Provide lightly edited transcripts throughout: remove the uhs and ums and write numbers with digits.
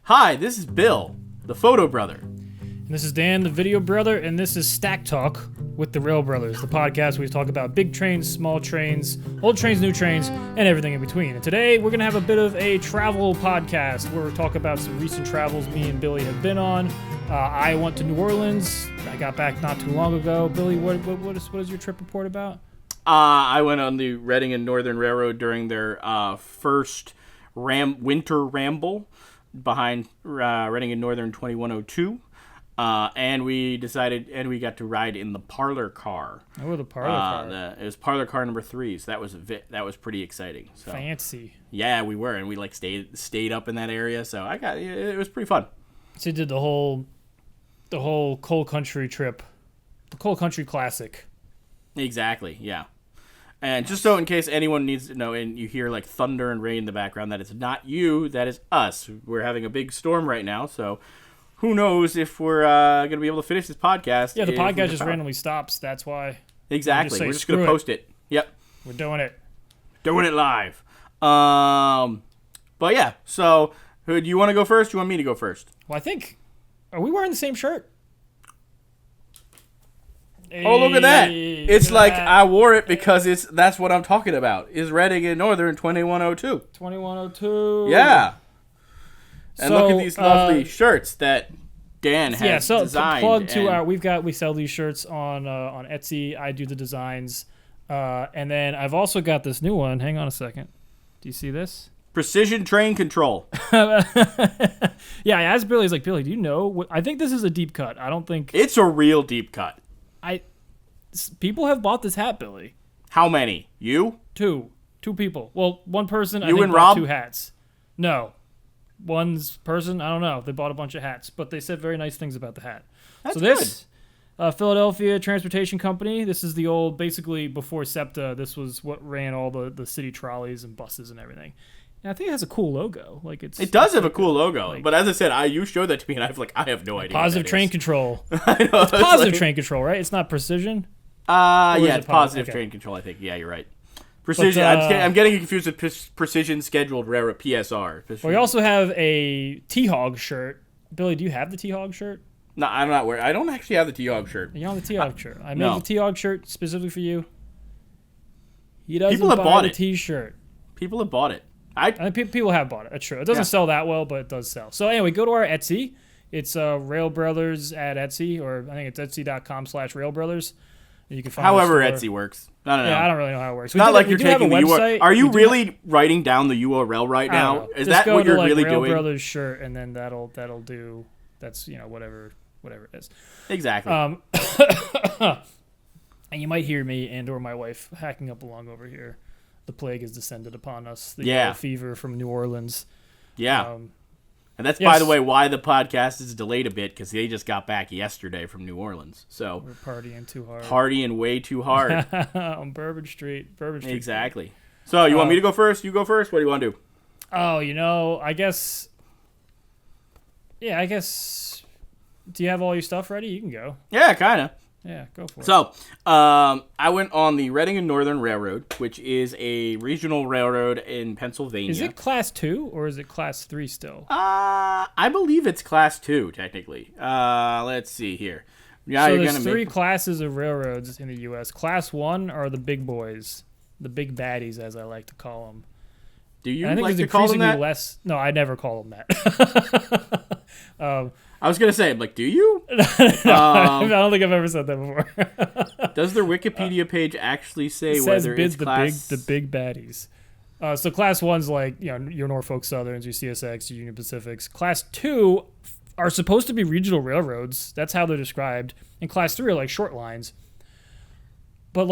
Hi, this is Bill, the photo brother. And this is Dan, the video brother, and this is Stack Talk with the Rail Brothers, the podcast where we talk about big trains, small trains, old trains, new trains, and everything in between. And today we're going to have a bit of a travel podcast where we talk about some recent travels me and Billy have been on. I went to New Orleans. I got back not too long ago. Billy, what is your trip report about? I went on the Reading and Northern Railroad during their first winter ramble behind Reading and Northern 2102. And we got to ride in the parlor car. Oh, the parlor car. It was parlor car number 3, so that was pretty exciting. So, fancy. Yeah, we were, and we stayed up in that area, so it was pretty fun. So you did the whole coal country trip, the coal country classic. Exactly, yeah. And just so in case anyone needs to know, and you hear like thunder and rain in the background, that it's not you, that is us. We're having a big storm right now, so who knows if we're going to be able to finish this podcast. Yeah, the podcast just randomly stops. That's why. Exactly. We're just going to post it. Yep. We're doing it. Doing it live. But yeah, so do you want to go first? Do you want me to go first? Well, are we wearing the same shirt? Oh, look at that. It's like I wore it because that's what I'm talking about. Is Reading and Northern 2102. 2102. Yeah. And look at these lovely shirts that Dan has designed. Plug to we sell these shirts on Etsy. I do the designs. And then I've also got this new one. Hang on a second. Do you see this? Precision Train Control. Yeah, I asked Billy. He's like, Billy, do you know? I think this is a deep cut. I don't think it's a real deep cut. People have bought this hat, Billy. How many? You? Two people. Well, one person. You and Rob? Bought 2 hats. No, one's person. I don't know. They bought a bunch of hats, but they said very nice things about the hat. That's this, Philadelphia Transportation Company. This is the old, basically before SEPTA. This was what ran all the city trolleys and buses and everything. And I think it has a cool logo. It does have a cool logo, but as I said, you showed that to me, and I have no idea. Positive train control. I know, it's positive train control, right? It's not precision. Yeah, it's positive train control. I think. Yeah, you're right. Precision. I'm getting confused with Precision Scheduled Railroad (PSR). Well, we also have a T-Hog shirt. Billy, do you have the T-Hog shirt? No, I'm not wearing. I don't actually have the T-Hog shirt. You don't have the T-Hog shirt. I made the T-Hog shirt specifically for you. He doesn't People have buy bought the it. T-shirt. People have bought it. I think people have bought it. That's true. It doesn't sell that well, but it does sell. So anyway, go to our Etsy. It's Rail Brothers at Etsy, or I think it's etsy.com/railbrothers. You can find however Etsy works. I don't know. Yeah, I don't really know how it works. It's not like you're taking the URL. Are you really writing down the URL right now? Is that what you're really doing? Rail Brothers shirt, and then that'll do. That's whatever it is. Exactly. And you might hear me and/or my wife hacking up along over here. The plague has descended upon us. The yellow fever from New Orleans. Yeah. And that's, by the way, why the podcast is delayed a bit, because they just got back yesterday from New Orleans. So we're partying too hard. Partying way too hard. On Bourbon Street. Exactly. So you want me to go first? You go first? What do you want to do? Oh, I guess... Yeah, I guess... Do you have all your stuff ready? You can go. Yeah, kind of. Yeah, go for it. So, I went on the Reading and Northern Railroad, which is a regional railroad in Pennsylvania. Is it Class 2 or is it Class 3 still? I believe it's Class 2, technically. Let's see here. Yeah, so there's 3 classes of railroads in the U.S. Class 1 are the big boys, the big baddies, as I like to call them. Do you like to call them that? No, I never call them that. I was going to say, do you? I don't think I've ever said that before. Does their Wikipedia page actually say whether it's the big baddies? So Class 1's like, your Norfolk Southerns, your CSX, your Union Pacifics. Class 2 are supposed to be regional railroads. That's how they're described. And Class 3 are like short lines. But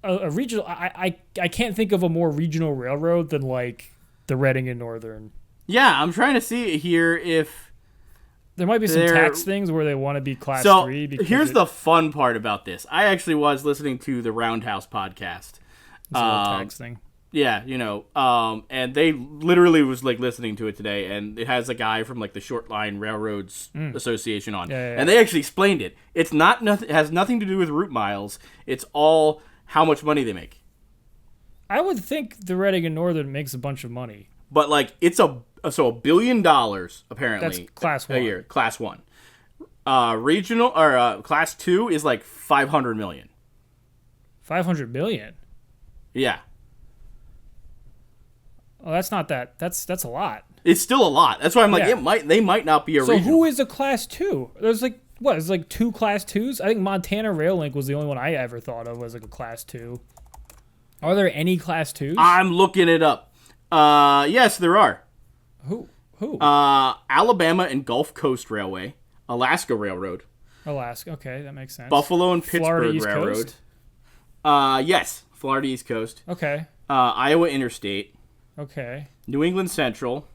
a regional, I can't think of a more regional railroad than the Reading and Northern. Yeah, I'm trying to see here if... There might be some tax things where they want to be Class 3. So here's the fun part about this. I actually was listening to the Roundhouse podcast. It's a tax thing. Yeah, and they literally was listening to it today, and it has a guy from the Short Line Railroads Association on, and they actually explained it. It has nothing to do with route miles. It's all how much money they make. I would think the Reading and Northern makes a bunch of money, but it's a So $1 billion apparently. That's class one. A year, class one. Regional or class two is like 500 million. 500 million. Yeah. Oh, that's not that. That's a lot. It's still a lot. That's why I'm like, Yeah. they might not be a So regional. who is a class two? There's like what? There's like 2 class twos. I think Montana Rail Link was the only one I ever thought of was like a class two. Are there any class twos? I'm looking it up. Yes, there are. Who? Alabama and Gulf Coast Railway, Alaska Railroad, Alaska. Okay, that makes sense. Buffalo and Florida Pittsburgh East Railroad. Coast? Yes, Florida East Coast. Okay. Iowa Interstate, Okay. New England Central,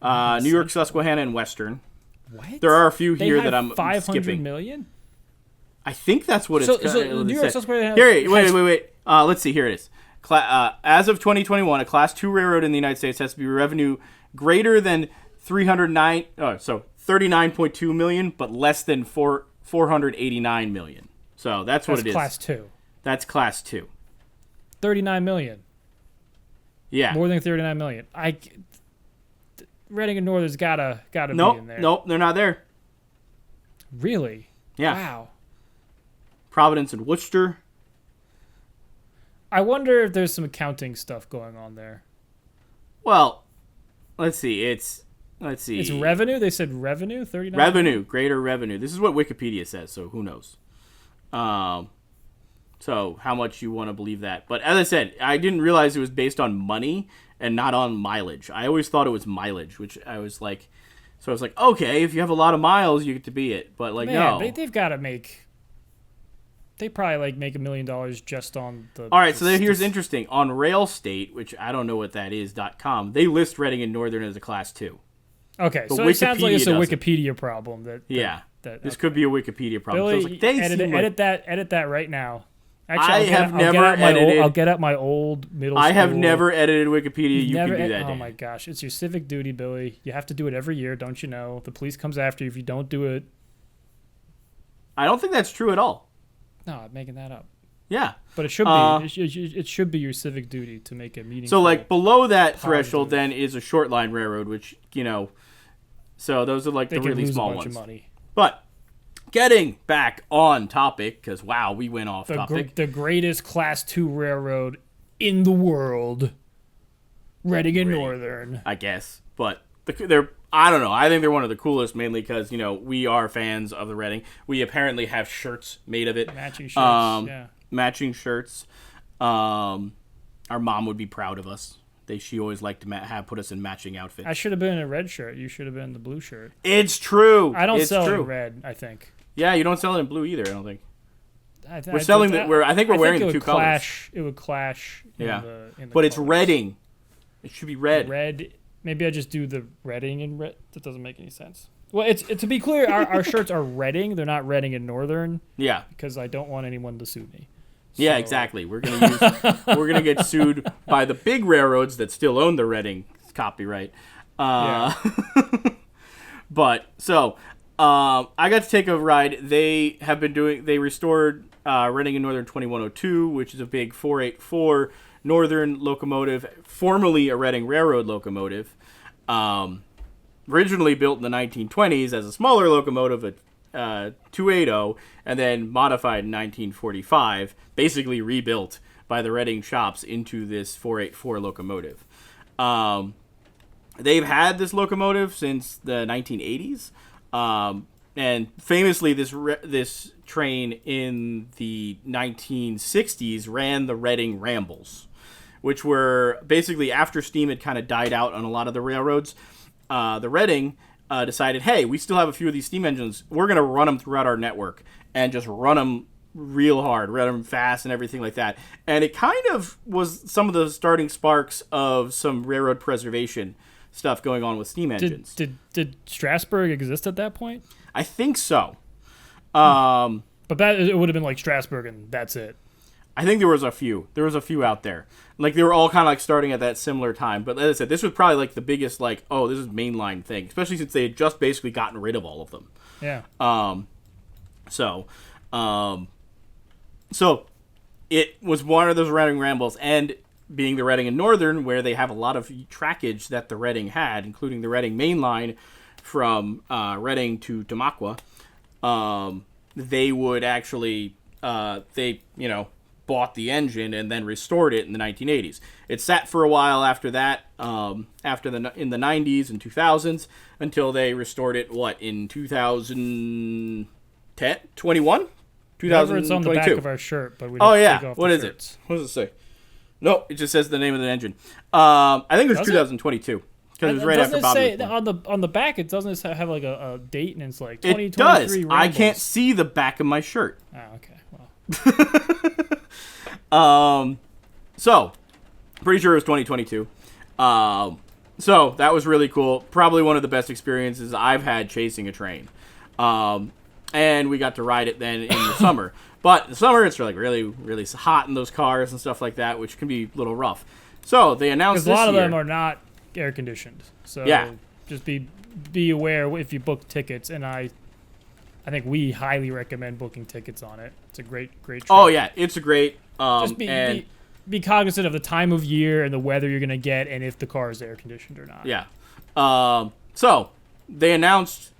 New York Susquehanna and Western. What? There are a few They here have that I'm 500 skipping. million? I think that's what So, it's. so New York Susquehanna. Here, wait. Let's see. Here it is. As of 2021, a Class 2 railroad in the United States has to be revenue greater than 39.2 million, but less than 489 million. So that's what it is. Class 2. That's Class 2. 39 million. Yeah. More than 39 million. Reading and Northern's gotta be in there. Nope, they're not there. Really? Yeah. Wow. Providence and Worcester. I wonder if there's some accounting stuff going on there. Well, let's see. It's revenue? They said revenue? 39? Revenue, greater revenue. This is what Wikipedia says, so who knows? So how much you want to believe that. But as I said, I didn't realize it was based on money and not on mileage. I always thought it was mileage, which I was like, so I was like, okay, if you have a lot of miles, you get to be it. But like, Man, no. they've got to make... They probably like make $1 million just on the... All right, so then here's interesting. On Rail State, which I don't know what that is, .com, they list Reading and Northern as a Class 2. Okay, But so it sounds like it's a Wikipedia doesn't. Wikipedia problem. This could be a Wikipedia problem. Billy, So it's like, edit that right now. Actually, edited. I'll get out my old middle I school. have never edited Wikipedia. You can do that. Oh Dan. my gosh, it's your civic duty, Billy. You have to do it every year, don't you know? The police comes after you if you don't do it. I don't think that's true at all. No, I'm making that up. Yeah. But it should be. It should be your civic duty to make a meeting. So like below that positive. threshold then is a short line railroad, which, so those are like they the can really lose small a bunch ones. of money. But getting back on topic, because wow, we went off topic. The greatest Class 2 railroad in the world, Reading and Northern. I guess. But they're, I don't know. I think they're one of the coolest, mainly because, we are fans of the Reading. We apparently have shirts made of it. Matching shirts, yeah. Matching shirts. Our mom would be proud of us. She always liked to put us in matching outfits. I should have been in a red shirt. You should have been in the blue shirt. It's true. I don't it's sell true. in red, I think. Yeah, you don't sell it in blue either, I don't think. I I think we're wearing the two colors. It would clash. Yeah. In the but it's colors. Reading. It should be red. Red. Maybe I just do the Reading in red. That doesn't make any sense. Well, to be clear, our shirts are Reading. They're not Reading and Northern. Yeah. Because I don't want anyone to sue me. Yeah, exactly. We're gonna get sued by the big railroads that still own the Reading copyright. Yeah. But so I got to take a ride. They restored Reading and Northern 2102, which is a big 484 Northern locomotive, formerly a Reading Railroad locomotive. Originally built in the 1920s as a smaller locomotive, a 280, and then modified in 1945, basically rebuilt by the Reading shops into this 484 locomotive. They've had this locomotive since the 1980s, and famously this train in the 1960s ran the Reading Rambles, which were basically after steam had kind of died out on a lot of the railroads. The Reading decided, hey, we still have a few of these steam engines. We're going to run them throughout our network and just run them real hard, run them fast and everything like that. And it kind of was some of the starting sparks of some railroad preservation stuff going on with steam engines. Did Strasburg exist at that point? I think so. But that it would have been like Strasburg and that's it. I think there was a few. There was a few out there. Like, they were all kind of like starting at that similar time. But as I said, this was probably like the biggest, like, oh, this is mainline thing. Especially since they had just basically gotten rid of all of them. Yeah. So it was one of those Reading Rambles. And being the Reading and Northern, where they have a lot of trackage that the Reading had, including the Reading main line from Reading to Tamaqua, they would actually bought the engine and then restored it in the 1980s. It sat for a while after that, in the 90s and 2000s, until they restored it. In 2010, 21, 2022. It's on the back of our shirt, but we don't take take off what the is shirts. it? What does it say? No, it just says the name of the engine. I think it was 2022. Because it was right after Bobby. Say, on the back, it doesn't have like a date, and it's like 2023. It does. Rambles. I can't see the back of my shirt. Oh, okay. Well. So pretty sure it was 2022. So that was really cool. Probably one of the best experiences I've had chasing a train. And we got to ride it then in the summer. But in the summer, it's really, really hot in those cars and stuff like that, which can be a little rough. So they announced this year. Because a lot of them are not air conditioned. So just be aware if you book tickets. And I think we highly recommend booking tickets on it. It's a great trip. Oh yeah, it's a great. Just be cognizant of the time of year and the weather you're gonna get, and if the car is air conditioned or not. Yeah. So they announced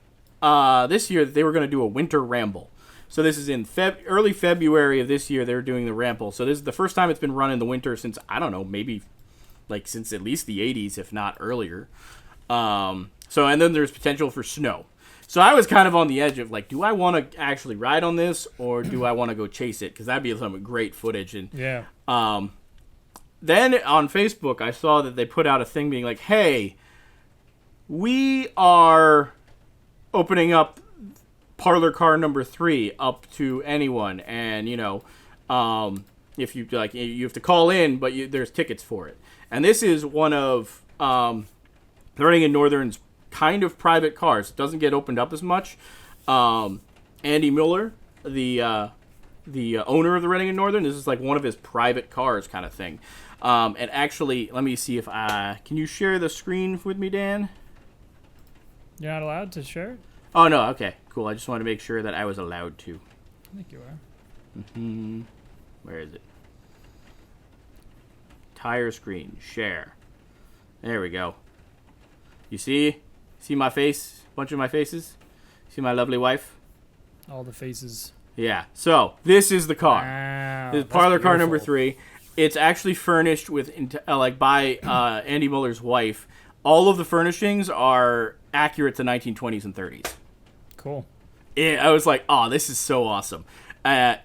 this year that they were going to do a winter ramble. So this is in early February of this year. They were doing the ramble. So this is the first time it's been run in the winter since, I don't know, maybe like since at least the 80s, if not earlier. And then there's potential for snow. So I was kind of on the edge of like, do I want to actually ride on this, or do I want to go chase it? Because that'd be some great footage. And yeah. Then on Facebook, I saw that they put out a thing being like, hey, we are opening up parlor car number 3 up to anyone. And, if you like, you have to call in, but there's tickets for it. And this is one of the Reading and Northern's kind of private cars. It doesn't get opened up as much. Andy Miller, the owner of the Reading and Northern, this is like one of his private cars kind of thing. And actually, let me see if can you share the screen with me, Dan? You're not allowed to share it? Oh, no. Okay, cool. I just wanted to make sure that I was allowed to. I think you are. Mm-hmm. Where is it? Tire screen. Share. There we go. You see? See my face? A bunch of my faces? See my lovely wife? All the faces. Yeah. So, this is the car. Wow. This is parlor car number 3. It's actually furnished with, by Andy Muller's wife. All of the furnishings are accurate to 1920s and 30s. Cool. I was like, oh, this is so awesome. It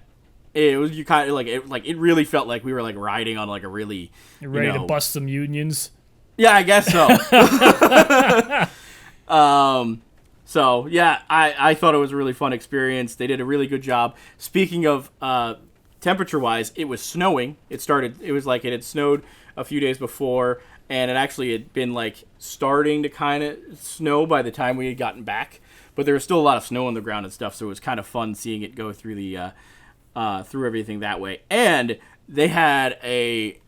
was it really felt like we were like riding on like a really. You're ready to bust some unions. Yeah, I guess so. So yeah, I thought it was a really fun experience. They did a really good job. Speaking of temperature-wise, it was snowing. It had snowed a few days before, and it actually had been like starting to kind of snow by the time we had gotten back. But there was still a lot of snow on the ground and stuff, so it was kind of fun seeing it go through the through everything that way. And they had a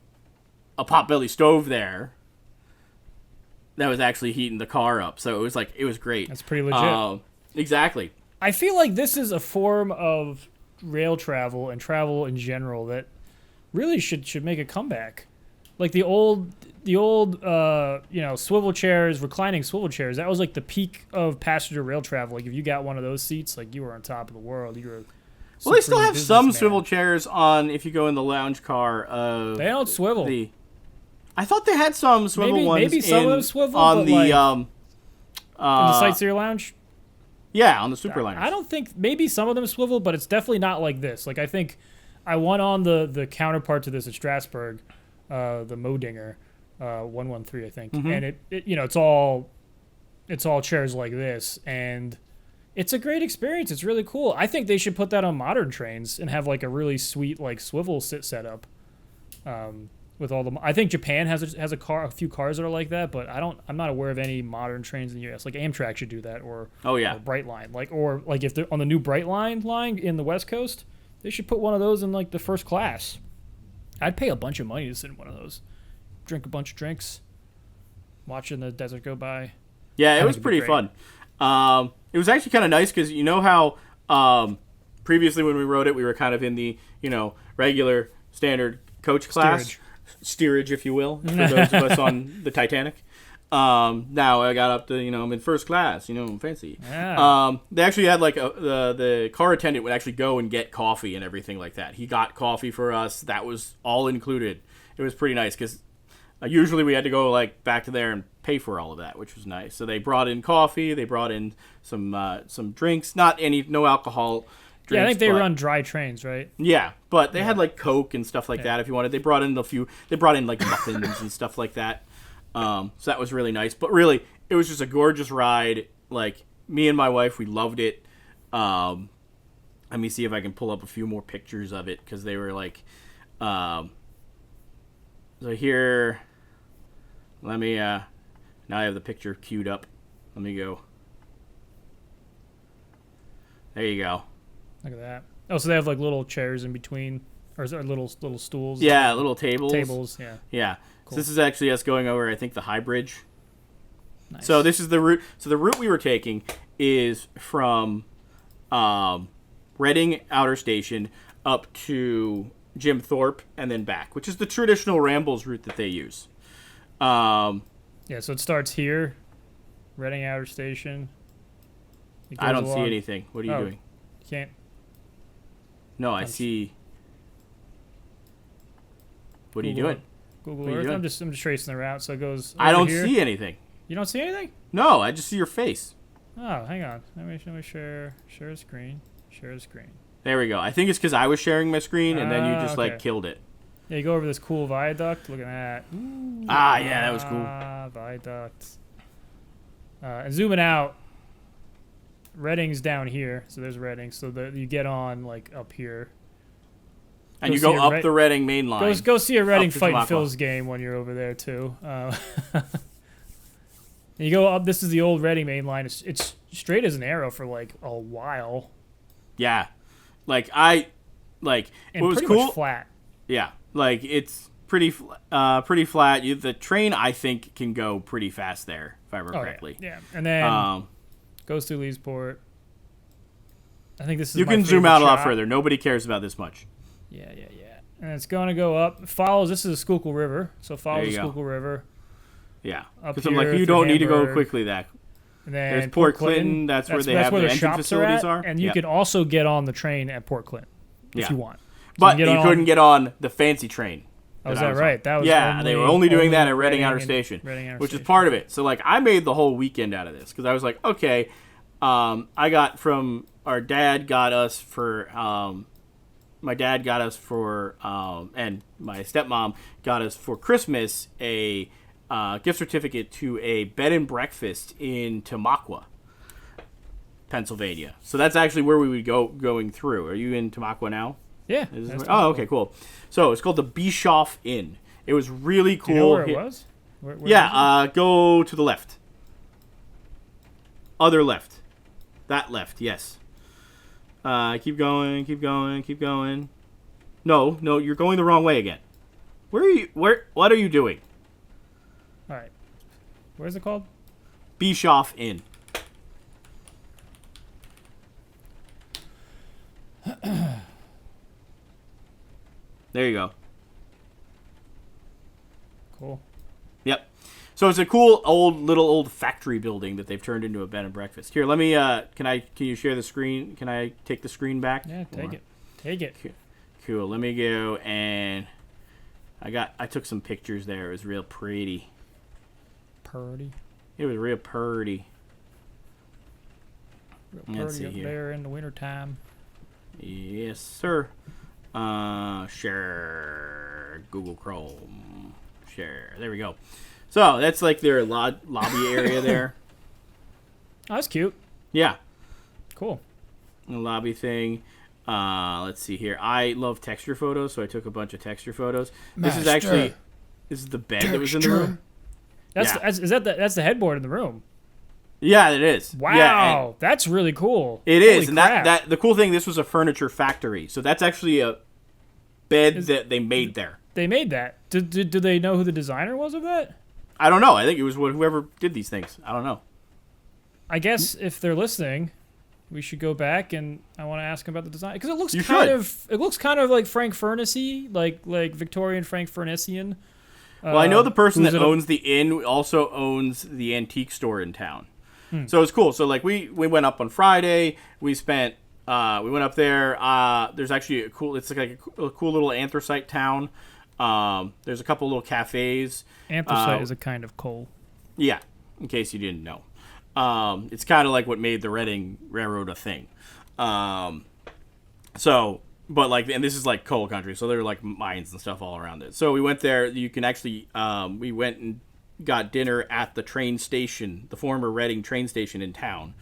potbelly stove there that was actually heating the car up, so it was great. That's pretty legit. Exactly. I feel like this is a form of rail travel and travel in general that really should make a comeback. Like the old swivel chairs, reclining swivel chairs. That was like the peak of passenger rail travel. Like if you got one of those seats, like you were on top of the world. You were. Well, they still have some swivel chairs on if you go in the lounge car. They don't swivel. I thought they had some swivel ones. Maybe some of them swivel on the in the Sightseer Lounge. Yeah, on the Superliners. I don't think maybe some of them swivel, but it's definitely not like this. Like I think I went on the counterpart to this at Strasbourg, the Modinger, 113, I think, and it it's all chairs like this, and it's a great experience. It's really cool. I think they should put that on modern trains and have like a really sweet like swivel setup. With all the, I think Japan has a few cars that are like that, but I'm not aware of any modern trains in the U.S. Like Amtrak should do that, or or Brightline, or if they're on the new Brightline line in the West Coast, they should put one of those in like the first class. I'd pay a bunch of money to sit in one of those, drink a bunch of drinks, watching the desert go by. Yeah, it was pretty fun. It was actually kind of nice because you know how previously when we rode it, we were kind of in the regular standard coach class. steerage, if you will, for those of us on the Titanic. Now I got up to, I'm in first class, I'm fancy. Yeah. They actually had like the car attendant would actually go and get coffee and everything like that. He got coffee for us. That was all included. It was pretty nice because usually we had to go like back to there and pay for all of that, which was nice. So they brought in coffee. They brought in some drinks, no alcohol drinks. Yeah, I think they run dry trains, right? Yeah, but they had like Coke and stuff like that if you wanted. They brought in like muffins and stuff like that. So that was really nice. But really, it was just a gorgeous ride. Like, me and my wife, we loved it. Let me see if I can pull up a few more pictures of it, because they were like... so here... Let me... now I have the picture queued up. Let me go. There you go. Look at that. Oh, so they have like little chairs in between, or is there little stools? Yeah, little tables. Tables, yeah. Yeah. Cool. So this is actually us going over, I think, the High Bridge. Nice. So this is the route. So the route we were taking is from Reading Outer Station up to Jim Thorpe and then back, which is the traditional Rambles route that they use. Yeah, so it starts here, Reading Outer Station. I don't see anything. What are you doing? You can't. No, I see. What are you doing? Google What are you Earth. doing? I'm just tracing the route, so it goes. I don't here. see anything. You don't see anything? No, I just see your face. Oh, hang on. Let me share screen. Share screen. There we go. I think it's because I was sharing my screen and then you just okay. like killed it. Yeah, you go over this cool viaduct. Look at that. Ooh, Yeah, that was cool. Viaduct. And zooming out, Reading's down here. So there's Reading. So you get on like up here. And you go up the Reading main line. Go see a Reading Fight Tamaqua. and Phil's game when you're over there too. And you go up. This is the old Reading main line. It's straight as an arrow for like a while. Yeah, and And what was pretty cool? much flat. Yeah, like it's pretty flat. The train I think can go pretty fast there, if I remember correctly. Yeah. And then goes through Leesport. I think this is. You my can zoom favorite out a lot shot. further. Nobody cares about this much. Yeah. And it's going to go up. Follows. This is the Schuylkill River. So follows the Schuylkill River. Yeah. Up Because I'm like, here you through don't need to go Hamburg. quickly. There's And then Port Clinton. That's where they have the engine shops facilities are. are. And you can also get on the train at Port Clinton if you want. But you couldn't get on the fancy train. Oh, is that right? That was they were only doing that at Reading Outer Reading Station, Outer which is Station. part of it. So, like, I made the whole weekend out of this because I was like, okay, I got from our dad got us for, my dad got us for, and my stepmom got us for Christmas a gift certificate to a bed and breakfast in Tamaqua, Pennsylvania. So that's actually where we would going through. Are you in Tamaqua now? Yeah. Okay, cool. So it's called the Bischoff Inn. It was really cool. Do you know where it was? Where Yeah, go to the left. Other left. That left, yes. Keep going. No, you're going the wrong way again. Where are you? What are you doing? All right. Where's it called? Bischoff Inn. There you go. Cool. Yep. So it's a cool old factory building that they've turned into a bed and breakfast. Here, let me. Can you share the screen? Can I take the screen back? Yeah, take it. Cool. Let me go and I took some pictures there. It was real pretty. It was real pretty. Let's see up here. there in the wintertime. Yes, sir. Share Google Chrome. Share. There we go. So that's like their lobby area there. Oh, that's cute. Yeah. Cool. The Uh, lobby thing. Let's see here. I love texture photos, so I took a bunch of texture photos. This is the bed that was in the room. That's the headboard in the room. Yeah, it is. Wow, yeah, that's really cool. It is, Holy and crap. that the cool thing. This was a furniture factory, so that's actually a bed that they made there. They made that. Do they know who the designer was of that? I don't know. I think it was whoever did these things. I don't know. I guess if they're listening, We should go back, and I want to ask him about the design because it looks kind of like Frank Furnessy, like Victorian Frank Furnessian. Well, I know the person that owns the inn also owns the antique store in town. So it's cool. So like we went up on Friday. We spent we went up there. There's actually it's like a cool little anthracite town. There's a couple little cafes. Anthracite is a kind of coal. Yeah, in case you didn't know. It's kind of like what made the Reading Railroad a thing. But like, and this is like coal country, so there are like mines and stuff all around it. So we went there. You can actually, we went and got dinner at the train station, the former Reading train station in town.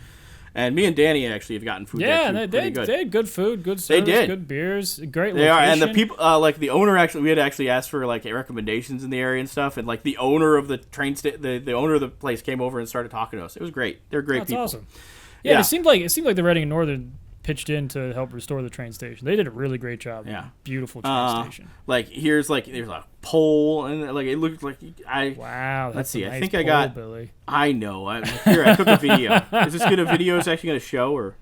And me and Danny actually have gotten food there too. They had good food, good service, good beers, great location. They are, and the people, like the owner actually, we had actually asked for like recommendations in the area and stuff, and like the owner of the the owner of the place came over and started talking to us. It was great. They're great people. That's awesome. Yeah, it seemed like the Reading and Northern pitched in to help restore the train station. They did a really great job. Yeah, beautiful train station. Like there's a pole, and like it looked like Wow. Let's see. Nice I think I got. Billy. I know. I took a video. Is this good? A video is actually going to show, or?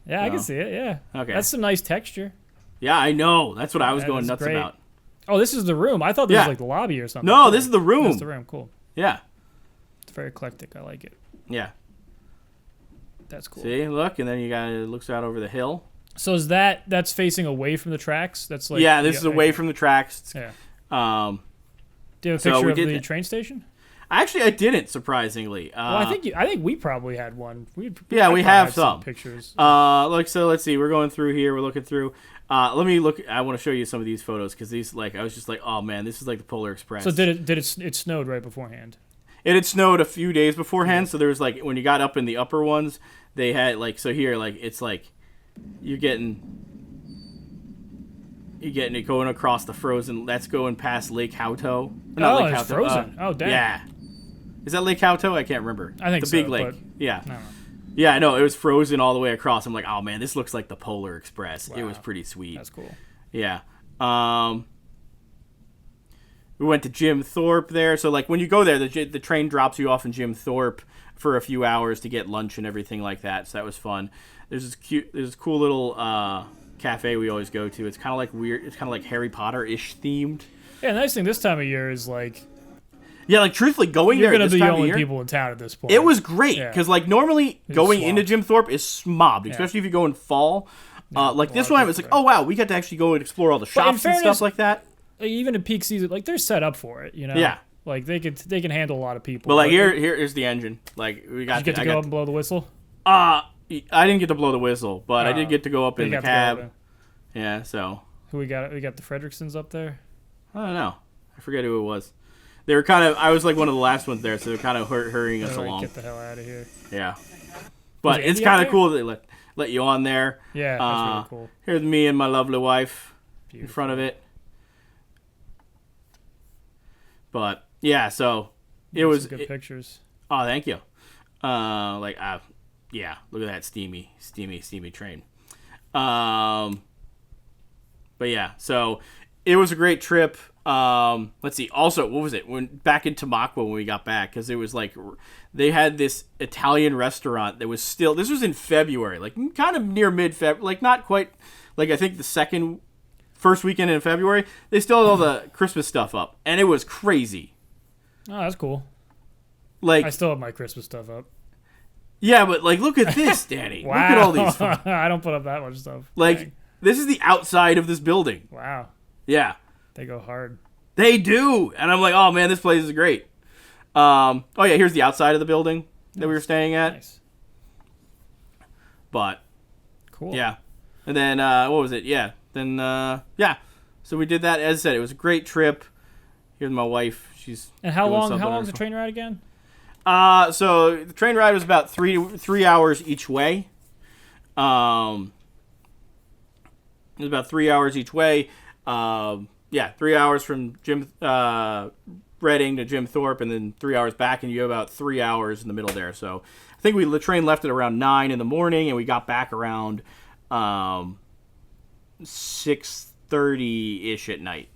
Yeah, I can see it. Yeah. Okay. That's some nice texture. Yeah, I know. That's what I was going nuts about. Oh, this is the room. I thought this was like the lobby or something. No, this is the room. That's the room. Cool. Yeah. It's very eclectic. I like it. Yeah. That's cool. See, look, and then it looks out over the hill. So is that's facing away from the tracks? That's like this is away from the tracks. Yeah. Do you have a picture of the train station? Actually, I didn't. Surprisingly. Well, I think we probably had one. We have some pictures. Let's see. We're going through here. We're looking through. Let me look. I want to show you some of these photos because these, like, I was just like, oh man, this is like the Polar Express. So it snowed right beforehand? It had snowed a few days beforehand, so there was like when you got up in the upper ones, they had like here like it's like you're getting it going across the frozen. That's going past Lake Hauto. Not Lake Hauto. Frozen. Oh damn. Yeah. Is that Lake Hauto? I can't remember. I think the so, big lake. Yeah. No. Yeah, I know. It was frozen all the way across. I'm like, oh man, this looks like the Polar Express. Wow. It was pretty sweet. That's cool. Yeah. We went to Jim Thorpe there. So like when you go there, the train drops you off in Jim Thorpe for a few hours to get lunch and everything like that. So that was fun. There's this cool little cafe we always go to. It's kind of like weird. It's kind of like Harry Potter-ish themed. Yeah, the nice thing this time of year is like. Yeah, like truthfully, going you're there. You're gonna be the only people in town at this point. It was great because like normally going into Jim Thorpe is mobbed, especially if you go in fall. Like this one, it's like, oh wow, we got to actually go and explore all the shops and stuff like that. Even in peak season, like they're set up for it, you know. Yeah. Like they can handle a lot of people. But like here's the engine. Like we got. Did you get to go up and blow the whistle? I didn't get to blow the whistle, but I did get to go up in the cab. Yeah. So. Who we got? We got the Fredericksons up there. I don't know. I forget who it was. They were kind of. I was like one of the last ones there, so they're kind of hurrying us along. Get the hell out of here. Yeah. But it's kind of cool that they let you on there. Yeah, that's really cool. Here's me and my lovely wife in front of it. But yeah, so it was good pictures. Oh, thank you. Yeah, look at that steamy train. But yeah, so it was a great trip. Let's see. Also, what was it? Back in Tamaqua when we got back, because it was like they had this Italian restaurant that was still. This was in February, like kind of near mid-February, like not quite. Like I think the first weekend in February, they still had all the Christmas stuff up, and it was crazy. Oh, that's cool. Like I still have my Christmas stuff up. Yeah, but like, look at this, Danny. Wow. Look at all these. I don't put up that much stuff. Like, Dang. This is the outside of this building. Wow. Yeah. They go hard. They do, and I'm like, oh man, this place is great. Oh yeah, here's the outside of the building that we were staying at. Nice. But. Cool. Yeah, and then what was it? Yeah. Then yeah. So we did that. As I said, it was a great trip. Here's my wife. She's. And how long is the train ride again? So the train ride was about 3 hours each way. It was about 3 hours each way. Yeah, 3 hours from Reading to Jim Thorpe, and then 3 hours back, and you have about 3 hours in the middle there. So I think the train left at around 9 in the morning, and we got back around 6:30-ish at night.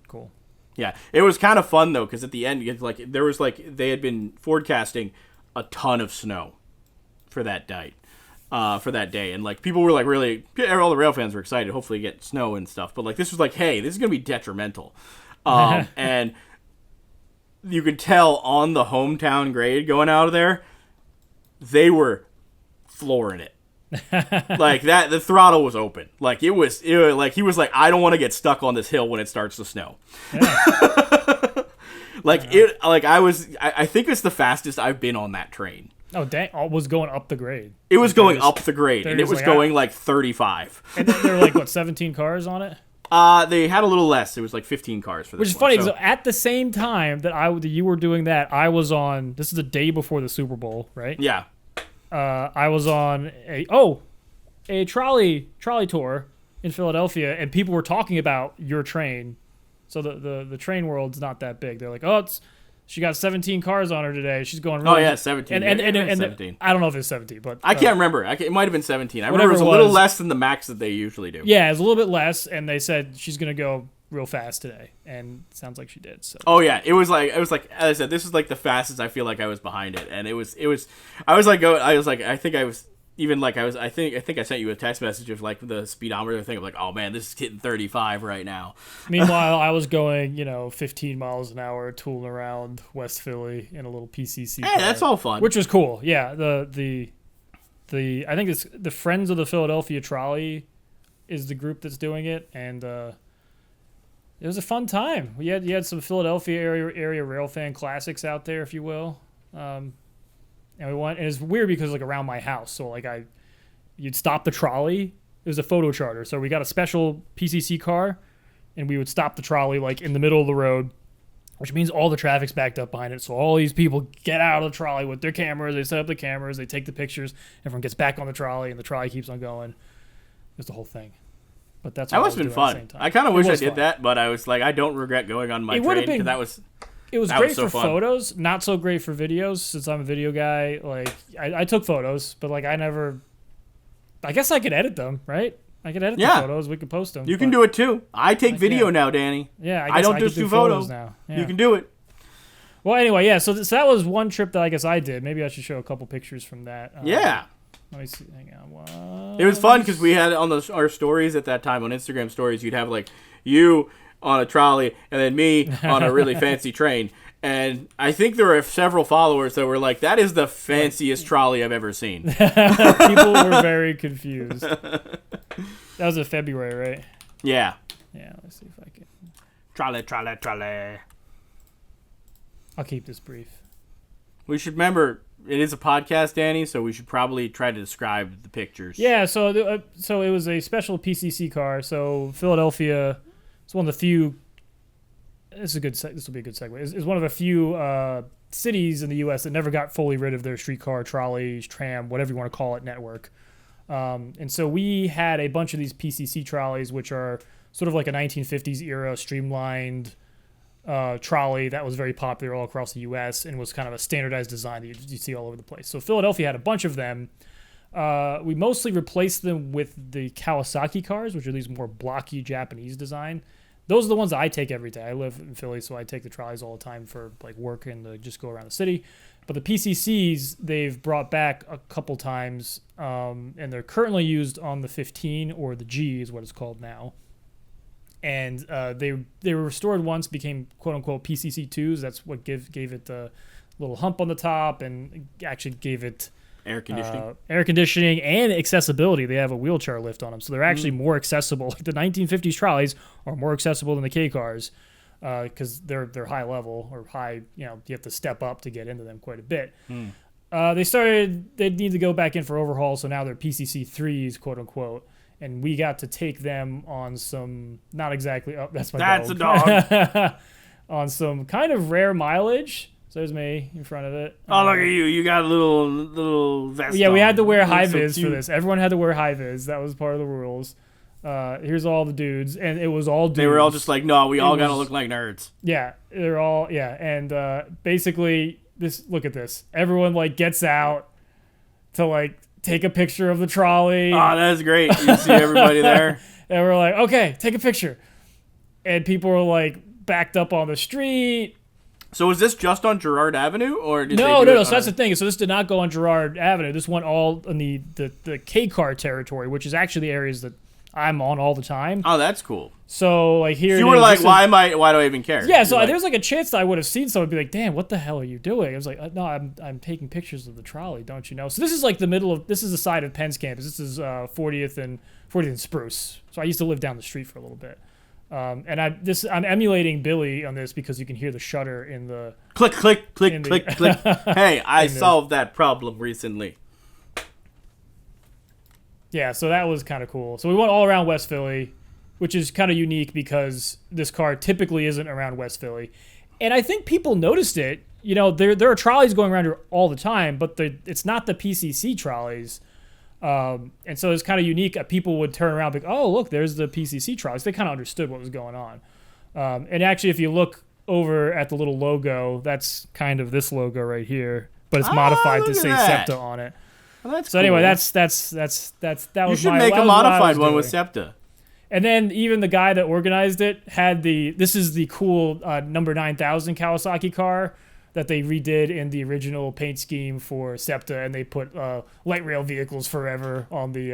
Cool. Yeah, it was kind of fun though, because at the end, they had been forecasting a ton of snow for that day. And like people were like really, all the rail fans were excited. Hopefully get snow and stuff. But like this was like, hey, this is gonna be detrimental, and you could tell on the hometown grade going out of there, they were flooring it. Like that, the throttle was open. Like it was like he was like, I don't want to get stuck on this hill when it starts to snow. Yeah. I think it's the fastest I've been on that train. Oh, dang. It was going up the grade. It was going up the grade, and it was going like 35. And there were like, what, 17 cars on it? They had a little less. It was like 15 cars for this. Which is funny, because at the same time that you were doing that, I was on, this is the day before the Super Bowl, right? Yeah. I was on a trolley tour in Philadelphia, and people were talking about your train. So the train world's not that big. They're like, she got 17 cars on her today. She's going really... Oh, yeah, 17. And 17. I don't know if it's 17, but... I can't remember. It might have been 17. I remember it was a little less than the max that they usually do. Yeah, it was a little bit less, and they said she's going to go real fast today, and it sounds like she did. So. Oh, yeah. It was like, as I said, this is like the fastest I feel like I was behind it. And I think I sent you a text message of like the speedometer thing of like, oh man, this is hitting 35 right now. Meanwhile, I was going, 15 miles an hour, tooling around West Philly in a little PCC car, that's all fun. Which was cool. Yeah, the I think it's the Friends of the Philadelphia Trolley is the group that's doing it, and it was a fun time. You had some Philadelphia area rail fan classics out there, if you will. And we went, and it's weird because like around my house, so like you'd stop the trolley. It was a photo charter, so we got a special PCC car, and we would stop the trolley like in the middle of the road, which means all the traffic's backed up behind it. So all these people get out of the trolley with their cameras. They set up the cameras. They take the pictures. Everyone gets back on the trolley, and the trolley keeps on going. It was the whole thing. But that must have been fun. I kind of wish I did that, but I was like, I don't regret going on my train because that was. It was great for photos, not so great for videos, since I'm a video guy. Like, I took photos, but like I guess I could edit them, right? I could edit the photos. We could post them. You can do it too. I take video now, Danny. Yeah, I don't just do photos now. Yeah. You can do it. Well, anyway, yeah. So that was one trip that I guess I did. Maybe I should show a couple pictures from that. Yeah. Let me see. Hang on. It was fun because we had on our stories at that time on Instagram stories. You'd have like you on a trolley and then me on a really fancy train. And I think there were several followers that were like, that is the fanciest trolley I've ever seen. People were very confused. That was in February, right? Yeah. Yeah, let's see if I can. Trolley. I'll keep this brief. We should remember, it is a podcast, Danny, so we should probably try to describe the pictures. Yeah, so it was a special PCC car. So Philadelphia, it's one of the few... This will be a good segue. Is one of the few cities in the U.S. that never got fully rid of their streetcar, trolley, tram, whatever you want to call it, network. And so we had a bunch of these PCC trolleys, which are sort of like a 1950s era streamlined trolley that was very popular all across the U.S. and was kind of a standardized design that you see all over the place. So Philadelphia had a bunch of them. We mostly replaced them with the Kawasaki cars, which are these more blocky Japanese design. Those are the ones that I take every day. I live in Philly, so I take the trolleys all the time for like work and to just go around the city. But the PCCs, they've brought back a couple times, and they're currently used on the 15, or the G is what it's called now. And they were restored once, became quote-unquote PCC2s. That's what gave it the little hump on the top and actually gave it... Air conditioning and accessibility. They have a wheelchair lift on them, so they're actually more accessible. Like the 1950s trolleys are more accessible than the K cars because they're high level or high. You have to step up to get into them quite a bit. They need to go back in for overhaul, so now they're PCC 3s, quote unquote. And we got to take them on some not exactly. Oh, that's a dog. On some kind of rare mileage. So there's me in front of it. Oh, look at you. You got a little vest Yeah, we on. had to wear high-vis for this. Everyone had to wear high-vis. That was part of the rules. Here's all the dudes. And it was all dudes. They were all just like, no, we all got to look like nerds. Yeah, they're all, yeah. And basically, look at this. Everyone, like, gets out to, like, take a picture of the trolley. Oh, that's great. You see everybody there. And we're like, okay, take a picture. And people were, like, backed up on the street. So is this just on Girard Avenue, or did No. they do So that's the thing. So this did not go on Girard Avenue. This went all in the K-car territory, which is actually the areas that I'm on all the time. Oh, that's cool. So like here, So you were like, why do I even care? Yeah. So like, there's like a chance that I would have seen someone be like, "Damn, what the hell are you doing?" I was like, "No, I'm taking pictures of the trolley, don't you know?" So this is like this is the side of Penn's campus. This is 40th and Spruce. So I used to live down the street for a little bit. And I'm emulating Billy on this because you can hear the shutter in the click, click, click, click, click. Hey, I solved that problem recently. Yeah, so that was kind of cool. So we went all around West Philly, which is kind of unique because this car typically isn't around West Philly. And I think people noticed it. You know, there are trolleys going around here all the time, but it's not the PCC trolleys. And so it's kind of unique. People would turn around and be like, oh, look, there's the PCC trolleys. They kind of understood what was going on. And actually, if you look over at the little logo, that's kind of this logo right here, but it's modified to say SEPTA on it. Well, that's so cool. Anyway, that was you should make a modified one with SEPTA. And then even the guy that organized it had this is the cool number 9000 Kawasaki car that they redid in the original paint scheme for SEPTA, and they put light rail vehicles forever on the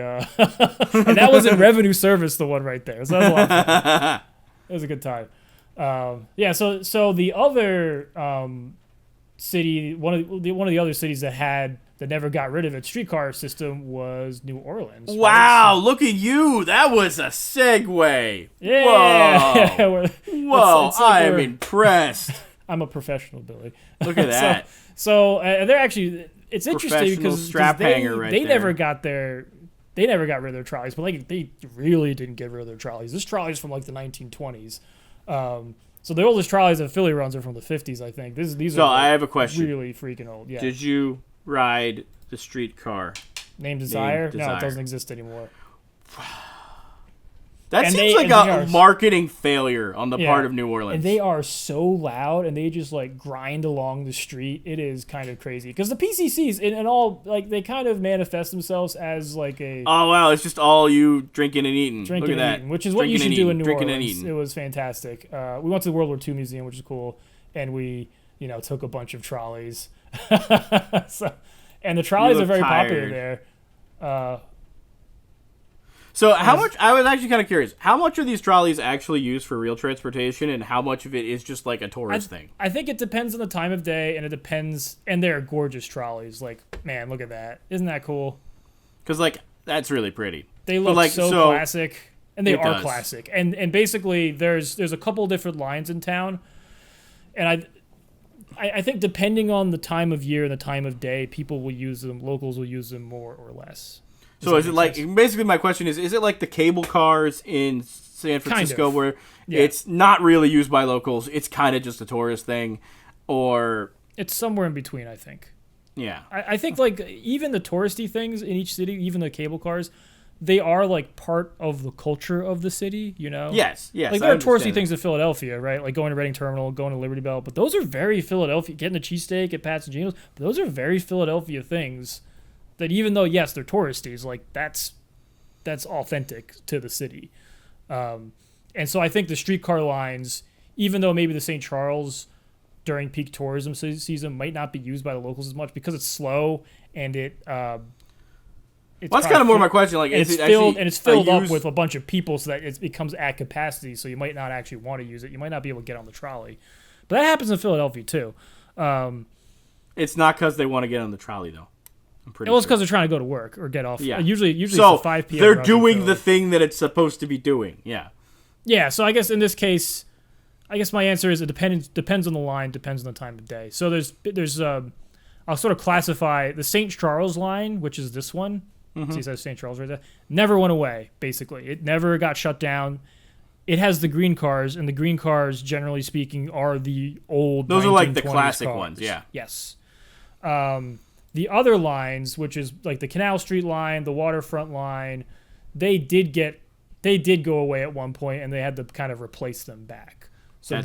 and that was in revenue service, the one right there. So that was a lot of fun. It was a good time. So the other city, one of the other cities that never got rid of its streetcar system was New Orleans. Wow, right? Look at you. That was a segue. Yeah. Whoa. Whoa, it's like I am impressed. I'm a professional, Billy. Look at that. So they're actually, it's interesting because they never got rid of their trolleys, but like they really didn't get rid of their trolleys. This trolley is from like the 1920s. So the oldest trolleys that Philly runs are from the 50s, I think. I have a question. Really freaking old. Yeah. Did you ride the streetcar named Desire? No, it doesn't exist anymore. That seems like a marketing failure on the part of New Orleans. And they are so loud, and they just like grind along the street. It is kind of crazy because the PCCs and all like they kind of manifest themselves as like a it's just all you drinking and eating. Look at that, which is what you should do in New Orleans. It was fantastic. We went to the World War II Museum, which is cool, and we took a bunch of trolleys. And the trolleys are very popular there. So how much? I was actually kind of curious. How much are these trolleys actually used for real transportation, and how much of it is just like a tourist thing? I think it depends on the time of day, and it depends. And they're gorgeous trolleys. Like, man, look at that! Isn't that cool? Because like that's really pretty. They look so classic, and they are classic. And basically, there's a couple different lines in town, and I think depending on the time of year and the time of day, people will use them. Locals will use them more or less. So is it like, basically my question is it like the cable cars in San Francisco where it's not really used by locals, it's kind of just a tourist thing, or? It's somewhere in between, I think. Yeah. I think like even the touristy things in each city, even the cable cars, they are like part of the culture of the city, Yes. Like there are touristy things in Philadelphia, right? Like going to Reading Terminal, going to Liberty Bell, but those are very Philadelphia, getting a cheesesteak at Pat's and Gino's, but those are very Philadelphia things. That even though, yes, they're touristies, like that's authentic to the city. And so I think the streetcar lines, even though maybe the St. Charles during peak tourism season might not be used by the locals as much because it's slow and it's kind of more my question. Like, it's filled up with a bunch of people so that it becomes at capacity, so you might not actually want to use it. You might not be able to get on the trolley. But that happens in Philadelphia, too. It's not because they want to get on the trolley, though. It's because they're trying to go to work or get off. Yeah. Usually so it's 5 p.m. They're doing the thing that it's supposed to be doing. Yeah. Yeah. So I guess in this case, my answer is it depends on the line, depends on the time of day. So there's I'll sort of classify the St. Charles line, which is this one. Mm-hmm. See, it says St. Charles right there. Never went away. Basically, it never got shut down. It has the green cars, and the green cars, generally speaking, are the old. Those are like the classic cars. Ones. Yeah. Yes. The other lines, which is like the Canal Street line, the Waterfront line, they did go away at one point, and they had to kind of replace them back. So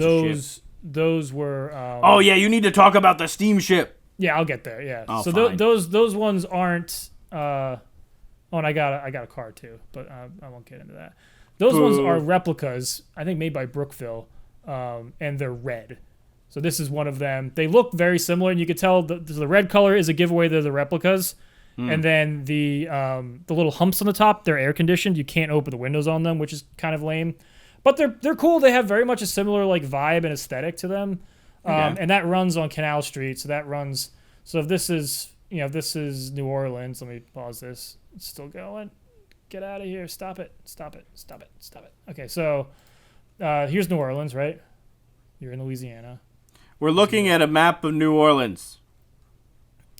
those were. Oh yeah, you need to talk about the steamship. Yeah, I'll get there. Yeah. Oh, so those ones aren't. And I got a car too, but I won't get into that. Those ones are replicas, I think, made by Brookville, and they're red. So this is one of them. They look very similar, and you can tell the red color is a giveaway. They're the replicas. And then the little humps on the top, they're air conditioned. You can't open the windows on them, which is kind of lame. But they're cool. They have very much a similar like vibe and aesthetic to them. And that runs on Canal Street. So that runs. So if this is New Orleans, let me pause this. It's still going. Get out of here. Stop it. Stop it. Stop it. Stop it. Okay, so here's New Orleans, right? You're in Louisiana. We're looking at a map of New Orleans.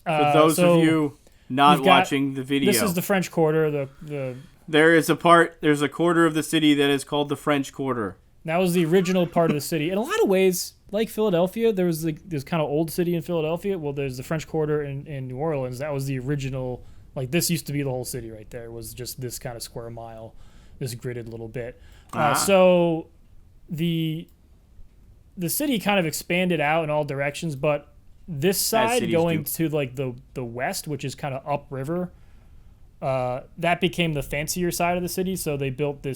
For those of you not watching the video. This is the French Quarter. There's a quarter of the city that is called the French Quarter. That was the original part of the city. In a lot of ways, like Philadelphia, there was this kind of old city in Philadelphia. Well, there's the French Quarter in New Orleans. That was the original. Like, this used to be the whole city right there. It was just this kind of square mile, this gridded little bit. So the city kind of expanded out in all directions, but this side going to like the west, which is kind of upriver, that became the fancier side of the city. So they built the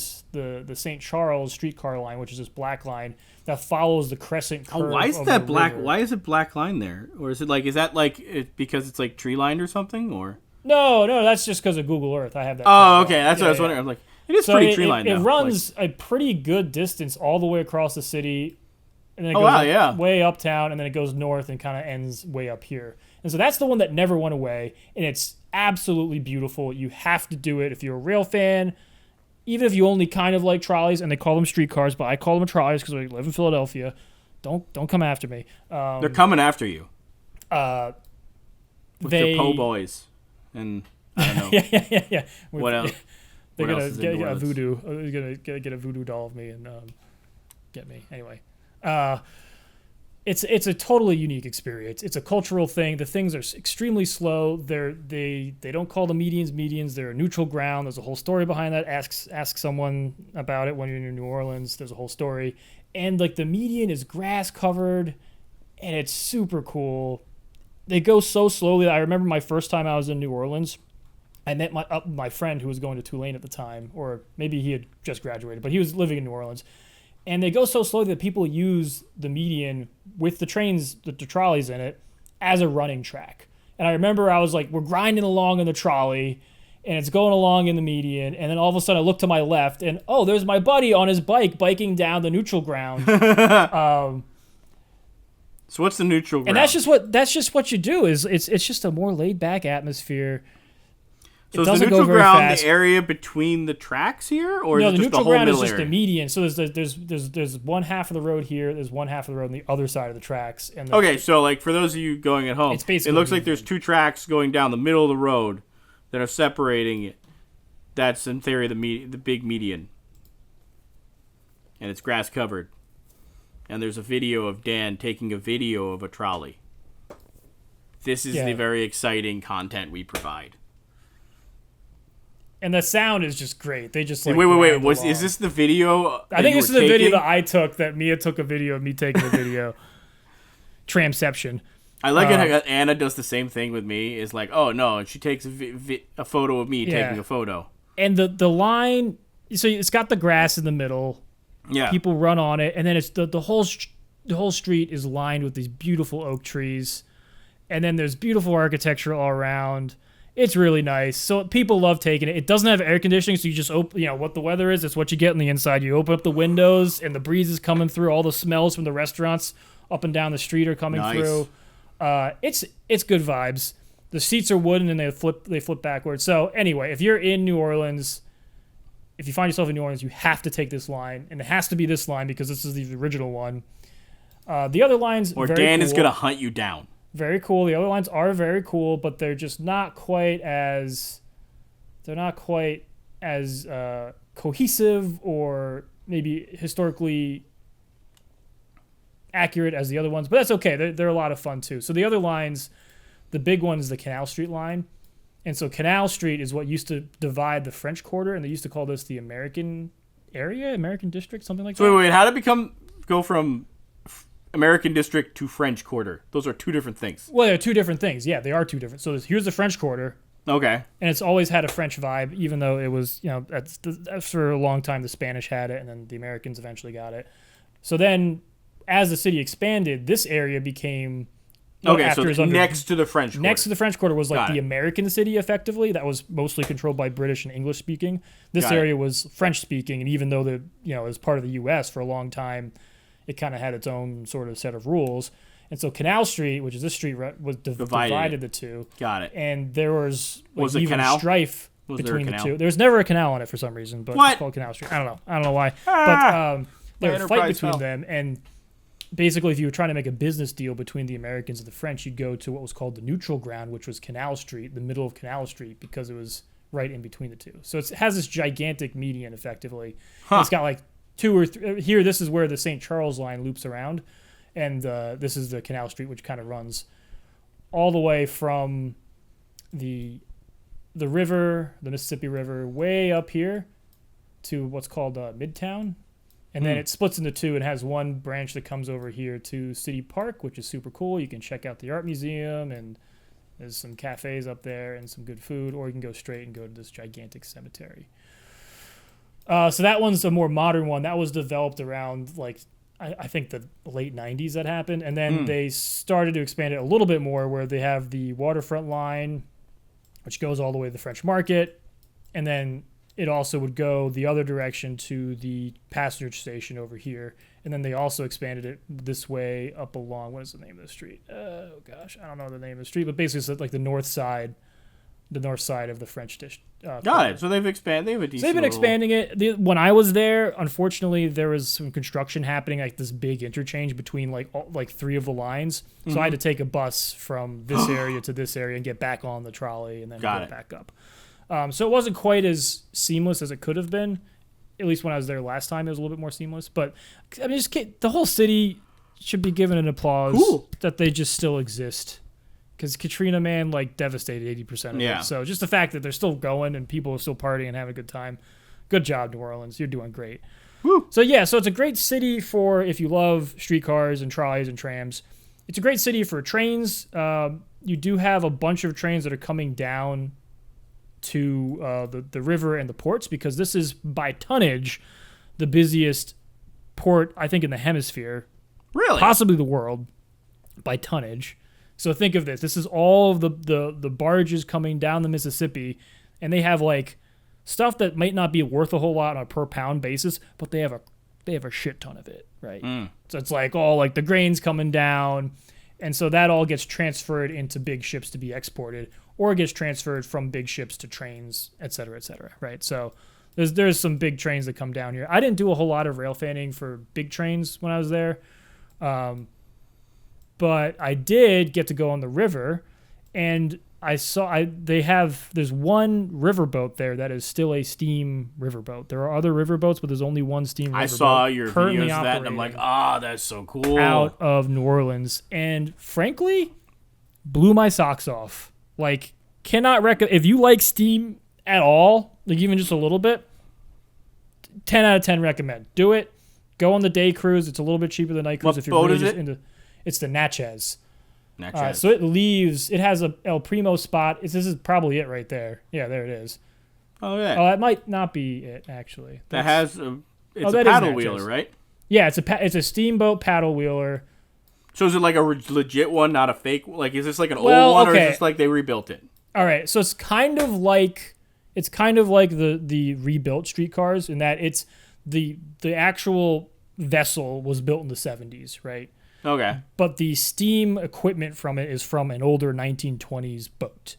St. Charles streetcar line, which is this black line that follows the crescent curve. Why is that black? River. Why is it black line there? Or is it because it's like tree lined or something? Or no, that's just because of Google Earth. I have that. Oh, okay, that's what I was wondering. I'm like, it is pretty tree lined. It runs a pretty good distance all the way across the city. And then it goes way uptown, and then it goes north and kind of ends way up here. And so that's the one that never went away, and it's absolutely beautiful. You have to do it if you're a rail fan, even if you only kind of like trolleys, and they call them streetcars, but I call them trolleys because I live in Philadelphia. Don't come after me. They're coming after you. With their po' boys. And I don't know. yeah. What else? They're going to get a voodoo. They're going to get a voodoo doll of me and get me. Anyway. It's a totally unique experience. It's a cultural thing. The things are extremely slow. They don't call the medians. They're a neutral ground. There's a whole story behind that. Ask someone about it when you're in New Orleans. There's a whole story. And like the median is grass covered, and it's super cool. They go so slowly. I remember my first time I was in New Orleans. I met my friend who was going to Tulane at the time, or maybe he had just graduated, but he was living in New Orleans. And they go so slowly that people use the median with the trains, the trolleys in it, as a running track. And I remember I was like, we're grinding along in the trolley, and it's going along in the median. And then all of a sudden I look to my left, and there's my buddy on his bike biking down the neutral ground. So what's the neutral ground? And that's just what you do. It's just a more laid back atmosphere. So is the neutral ground the area between the tracks here, or no? Is it The just neutral the whole ground is middle just area? the median. So there's one half of the road here. There's one half of the road on the other side of the tracks. And so like for those of you going at home, it looks like there's two tracks going down the middle of the road that are separating it. That's in theory the big median, and it's grass covered. And there's a video of Dan taking a video of a trolley. This is the very exciting content we provide. And the sound is just great. They just like wait. Is this the video? I think this is the video that I took. That Mia took a video of me taking a video. Tramception. I like it how Anna does the same thing with me. Is like, oh no, and she takes a photo of me taking a photo. And the line, so it's got the grass in the middle. Yeah. People run on it, and then it's the whole street is lined with these beautiful oak trees, and then there's beautiful architecture all around. It's really nice. So people love taking it. It doesn't have air conditioning, so you just open, what the weather is, it's what you get on the inside. You open up the windows, and the breeze is coming through. All the smells from the restaurants up and down the street are coming through. It's good vibes. The seats are wooden, and they flip backwards. So anyway, if you're in New Orleans, if you find yourself in New Orleans, you have to take this line, and it has to be this line because this is the original one. The other lines, or Dan is gonna hunt you down. Very cool. The other lines are very cool, but they're just not quite as cohesive or maybe historically accurate as the other ones. But that's okay. They're a lot of fun too. So the other lines, the big one is the Canal Street line. And so Canal Street is what used to divide the French Quarter, and they used to call this the American area, American District, something like that. So wait, how did it go from American District to French Quarter? Those are two different things. Well, they're two different things. Yeah, they are two different. So here's the French Quarter. Okay. And it's always had a French vibe, even though it was, that's for a long time the Spanish had it, and then the Americans eventually got it. So then as the city expanded, this area became Okay, so next to the French Quarter. Next to the French Quarter was like the American city, effectively. That was mostly controlled by British and English speaking. This area was French speaking, and even though it was part of the U.S. for a long time, it kind of had its own sort of set of rules. And so Canal Street, which is this street, was divided the two. Got it. And there was even canal? Strife between the two. There was never a canal on it for some reason, but it's called Canal Street. I don't know why. But there was a fight between them, and basically, if you were trying to make a business deal between the Americans and the French, you'd go to what was called the neutral ground, which was Canal Street, the middle of Canal Street, because it was right in between the two. So it has this gigantic median, effectively. It's got like 2 or 3. Here, this is where the St. Charles line loops around, and this is the Canal Street, which kind of runs all the way from the river, the Mississippi River, way up here to what's called Midtown. And then it splits into two and has one branch that comes over here to City Park, which is super cool. You can check out the art museum, and there's some cafes up there and some good food, or you can go straight and go to this gigantic cemetery. So that one's a more modern one. That was developed around, like, I think the late 90s that happened. And then they started to expand it a little bit more, where they have the waterfront line, which goes all the way to the French Market. And then it also would go the other direction to the passenger station over here. And then they also expanded it this way up along, what is the name of the street? Oh, gosh, I don't know the name of the street, but basically it's like the north side of the French dish. Got it. So they've expanded. They have a decent. So they've been expanding it. When I was there, unfortunately, there was some construction happening, like this big interchange between like 3 of the lines. So I had to take a bus from this area to this area and get back on the trolley and then go back up. So it wasn't quite as seamless as it could have been. At least when I was there last time, it was a little bit more seamless. But I mean, the whole city should be given an applause that they just still exist. Because Katrina, man, like devastated 80% of it. So just the fact that they're still going and people are still partying and having a good time. Good job, New Orleans. You're doing great. Woo. So yeah, so it's a great city for if you love streetcars and trolleys and trams. It's a great city for trains. You do have a bunch of trains that are coming down to the river and the ports, because this is by tonnage the busiest port, I think, in the hemisphere. Really? Possibly the world by tonnage. So think of this. This is all of the barges coming down the Mississippi, and they have like stuff that might not be worth a whole lot on a per pound basis, but they have a shit ton of it, right? So it's like all like the grains coming down, and so that all gets transferred into big ships to be exported, or it gets transferred from big ships to trains, et cetera, right? So there's some big trains that come down here. I didn't do a whole lot of rail fanning for big trains when I was there. But I did get to go on the river, and there's one riverboat there that is still a steam riverboat. There are other riverboats, but there's only one steam riverboat. I saw your videos of that, and I'm like, that's so cool. Out of New Orleans, and frankly, blew my socks off. Like, cannot recommend, if you like steam at all, like even just a little bit, 10 out of 10 recommend. Do it. Go on the day cruise. It's a little bit cheaper than night cruise. What boat is it? It's the Natchez. So it has a El Primo spot. This is probably it right there. Yeah, there it is. Oh, yeah. Oh, that might not be it, actually. It's a paddle wheeler, right? Yeah, it's a steamboat paddle wheeler. So is it like a legit one, not a fake? Like, is this like an old one, or is this like they rebuilt it? All right, so it's kind of like the rebuilt streetcars in that it's the actual vessel was built in the 70s, right? Okay. But the steam equipment from it is from an older 1920s boat.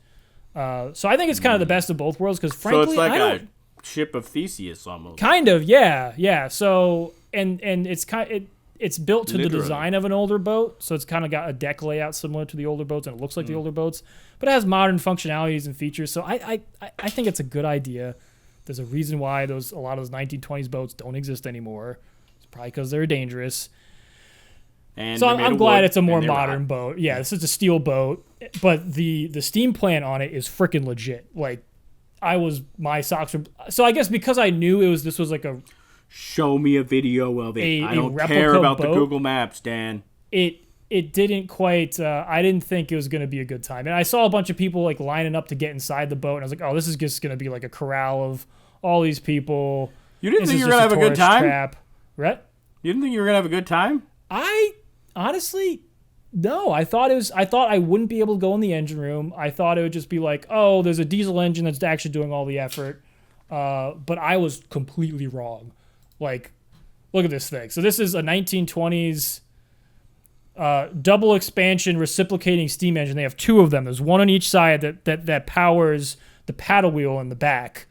So I think it's kind of the best of both worlds, because frankly, so it's like a ship of Theseus almost. Kind of, yeah. So and it's built to the design of an older boat, so it's kind of got a deck layout similar to the older boats, and it looks like the older boats, but it has modern functionalities and features. So I think it's a good idea. There's a reason why a lot of those 1920s boats don't exist anymore. It's probably because they're dangerous. And so I'm glad it's a more modern boat. Yeah, this is a steel boat, but the steam plant on it is freaking legit. Like, my socks were. So I guess because I knew this was like a. Show me a video of it. I don't care about the Google Maps, Dan. It didn't quite. I didn't think it was going to be a good time, and I saw a bunch of people like lining up to get inside the boat, and I was like, oh, this is just going to be like a corral of all these people. You didn't think you were going to have a good time? Right? You didn't think you were going to have a good time? I honestly, no. I thought I wouldn't be able to go in the engine room. I thought it would just be like, oh, there's a diesel engine that's actually doing all the effort. But I was completely wrong. Like, look at this thing. So this is a 1920s double expansion reciprocating steam engine. They have two of them. There's one on each side that powers the paddle wheel in the back.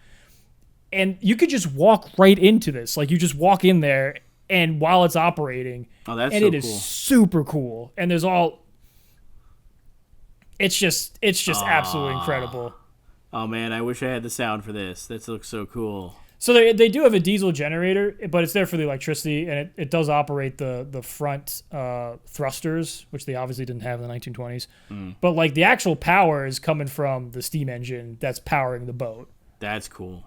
And you could just walk right into this. Like, you just walk in there, and while it's operating, it is super cool. And there's all, it's just absolutely incredible. Oh man, I wish I had the sound for this. This looks so cool. So they do have a diesel generator, but it's there for the electricity, and it does operate the front thrusters, which they obviously didn't have in the 1920s. But like the actual power is coming from the steam engine that's powering the boat. That's cool.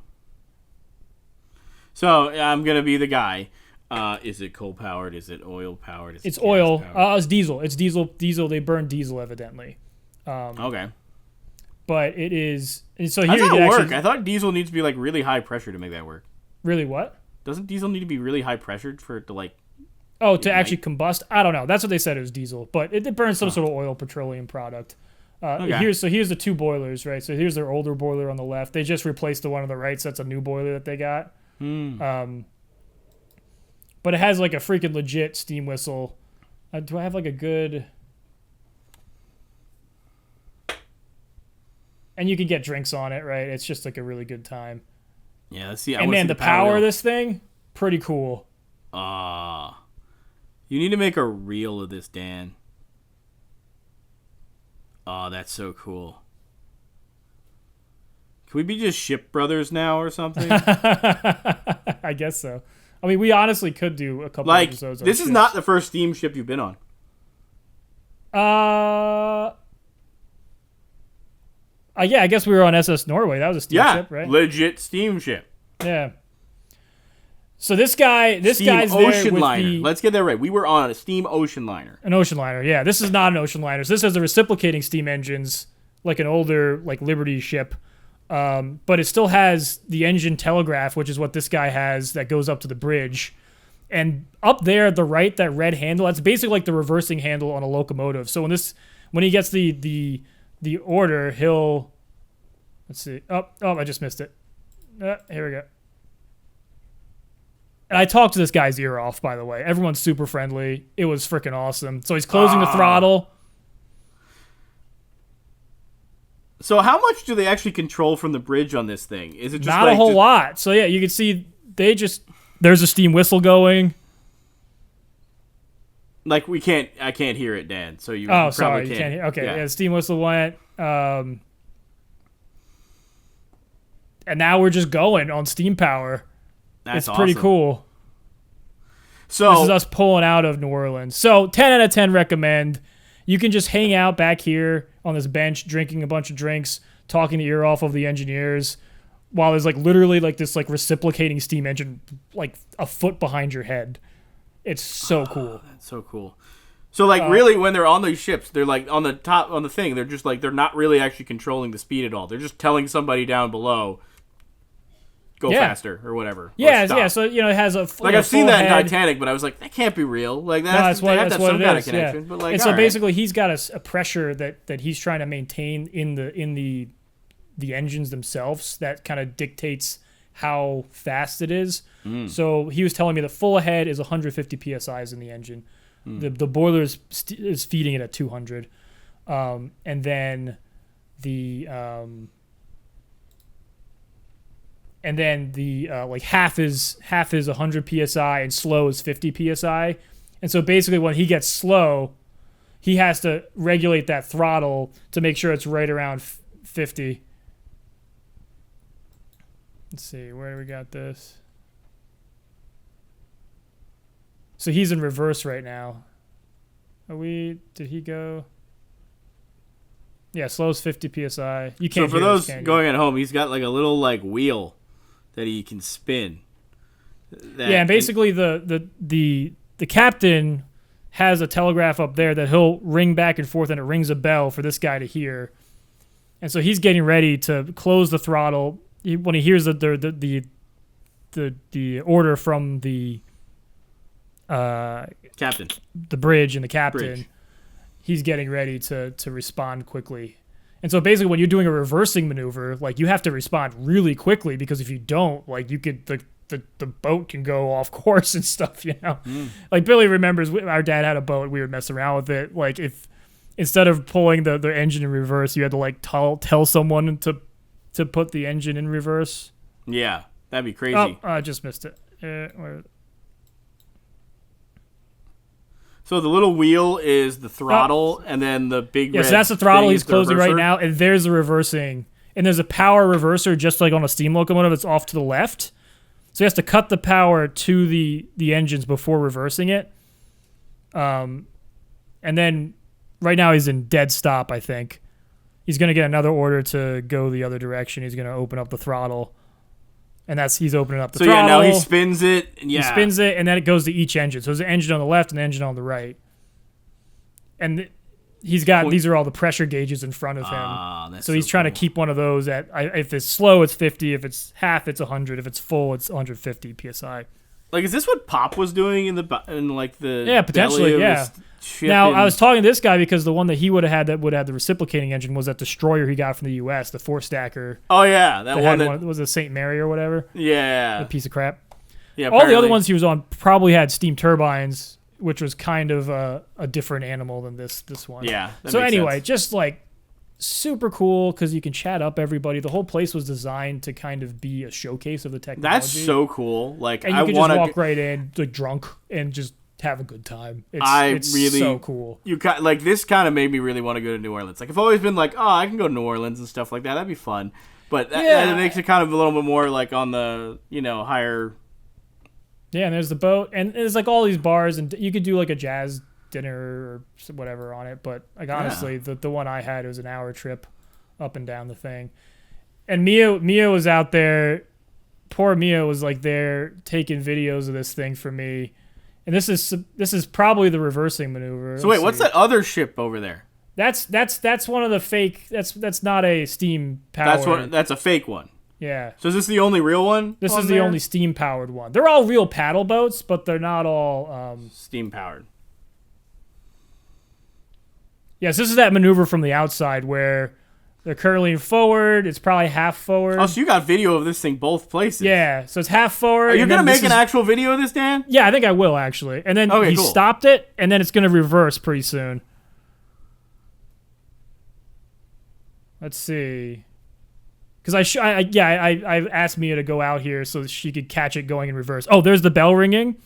So I'm gonna be the guy. Is it coal powered? Is it oil powered? It's oil. It's diesel. It's diesel. Diesel. They burn diesel, evidently. Okay. But it is. And so how here does that work? actually, I thought diesel needs to be like really high pressure to make that work. Really, what? Doesn't diesel need to be really high pressured for it to like? Oh, to actually combust? I don't know. That's what they said it was diesel, but it burns some sort of oil petroleum product. Okay. Here's the two boilers, right? So here's their older boiler on the left. They just replaced the one on the right, so that's a new boiler that they got. But it has like a freaking legit steam whistle. Do I have like a good? And you can get drinks on it, right? It's just like a really good time. Yeah, let's see. And man, the power of this thing, pretty cool. You need to make a reel of this, Dan. Oh, that's so cool. Can we be just ship brothers now or something? I guess so. I mean, we honestly could do a couple episodes. This is not the first steamship you've been on. Yeah, I guess we were on SS Norway. That was a steamship, right? Legit steamship. Yeah. So this guy's ocean there with liner. Let's get that right. We were on a steam ocean liner. An ocean liner, yeah. This is not an ocean liner. So this has the reciprocating steam engines, like an older, like Liberty ship. But it still has the engine telegraph, which is what this guy has that goes up to the bridge. And up there at the right, that red handle, that's basically like the reversing handle on a locomotive. So when he gets the order, he'll, let's see. Oh, I just missed it. Here we go. And I talked to this guy's ear off, by the way. Everyone's super friendly. It was freaking awesome. So he's closing the throttle. So how much do they actually control from the bridge on this thing? Is it just not a whole lot? So yeah, you can see there's a steam whistle going. Like I can't hear it, Dan. So you sorry, you can't hear. Okay, yeah, the steam whistle went. And now we're just going on steam power. That's it's pretty awesome. cool. So this is us pulling out of New Orleans. So 10 out of 10 recommend. You can just hang out back here on this bench, drinking a bunch of drinks, talking the ear off of the engineers, while there's like literally like this like reciprocating steam engine like a foot behind your head. It's so cool. That's so cool. So like really when they're on those ships, they're like on the top on the thing, they're just like they're not really actually controlling the speed at all. They're just telling somebody down below go faster or whatever. Yeah. So it has a I've seen that in Titanic, but I was like, that can't be real. Like that's what have some kind of connection. Yeah. But like, and so basically, he's got a pressure that he's trying to maintain in the engines themselves that kind of dictates how fast it is. So he was telling me the full ahead is 150 psi's in the engine. The boiler is feeding it at 200, and then the like half is 100 psi and slow is 50 psi. And so basically when he gets slow, he has to regulate that throttle to make sure it's right around 50. Let's see, where do we got this? So he's in reverse right now. Did he go? Yeah, slow's 50 psi. You can't. So for those going at home, he's got like a little like wheel that he can spin. And basically the captain has a telegraph up there that he'll ring back and forth, and it rings a bell for this guy to hear. And so he's getting ready to close the throttle when he hears the order from the Captain. the bridge and the captain. Bridge. He's getting ready to respond quickly. And so basically when you're doing a reversing maneuver, like you have to respond really quickly because if you don't, like you could the boat can go off course and stuff, you know. Like Billy remembers our dad had a boat, we would mess around with it. Like if instead of pulling the engine in reverse, you had to like tell someone to put the engine in reverse. Yeah, that'd be crazy. Oh, I just missed it. So the little wheel is the throttle, and then the big red so that's the throttle thing he's is the closing right reverser? now, and there's the reversing. And there's a power reverser just like on a steam locomotive that's off to the left. So he has to cut the power to the engines before reversing it. And then right now he's in dead stop, I think. He's going to get another order to go the other direction. He's going to open up the throttle. And he's opening up the throttle. So yeah, now he spins it. Yeah. He spins it, and then it goes to each engine. So there's an engine on the left and an engine on the right. And he's got, these are all the pressure gauges in front of him. So he's trying to keep one of those at, if it's slow, it's 50. If it's half, it's 100. If it's full, it's 150 PSI. Like, is this what Pop was doing in the yeah, potentially, yeah. Now, I was talking to this guy because the one that he would have had that would have the reciprocating engine was that destroyer he got from the U.S., the four-stacker. Oh, yeah. That one was it St. Mary or whatever? Yeah. A piece of crap. Yeah, all the other ones he was on probably had steam turbines, which was kind of a different animal than this one. Yeah. So anyway, just like super cool because you can chat up everybody. The whole place was designed to kind of be a showcase of the technology. That's so cool. Like, and you can just walk right in, like drunk, and just have a good time. It's really so cool. This kind of made me really want to go to New Orleans. Like, I've always been like, oh, I can go to New Orleans and stuff like that. That'd be fun. But that makes it kind of a little bit more like on the higher. Yeah, and there's the boat, and there's like all these bars, and you could do like a jazz dinner or whatever on it. But like honestly, the one I had, it was an hour trip up and down the thing. And Mia was out there. Poor Mia was like there taking videos of this thing for me. And this is probably the reversing maneuver. So what's that other ship over there? That's one of the fake. That's not a steam powered. That's a fake one. Yeah. So is this the only real one? This is the only steam powered one. They're all real paddle boats, but they're not all steam powered. Yes, this is that maneuver from the outside where they're curling forward. It's probably half forward. Oh, so you got video of this thing both places. Yeah, so it's half forward. Are you going to make an actual video of this, Dan? Yeah, I think I will, actually. And then he stopped it, and then it's going to reverse pretty soon. Let's see. Because I asked Mia to go out here so she could catch it going in reverse. Oh, there's the bell ringing.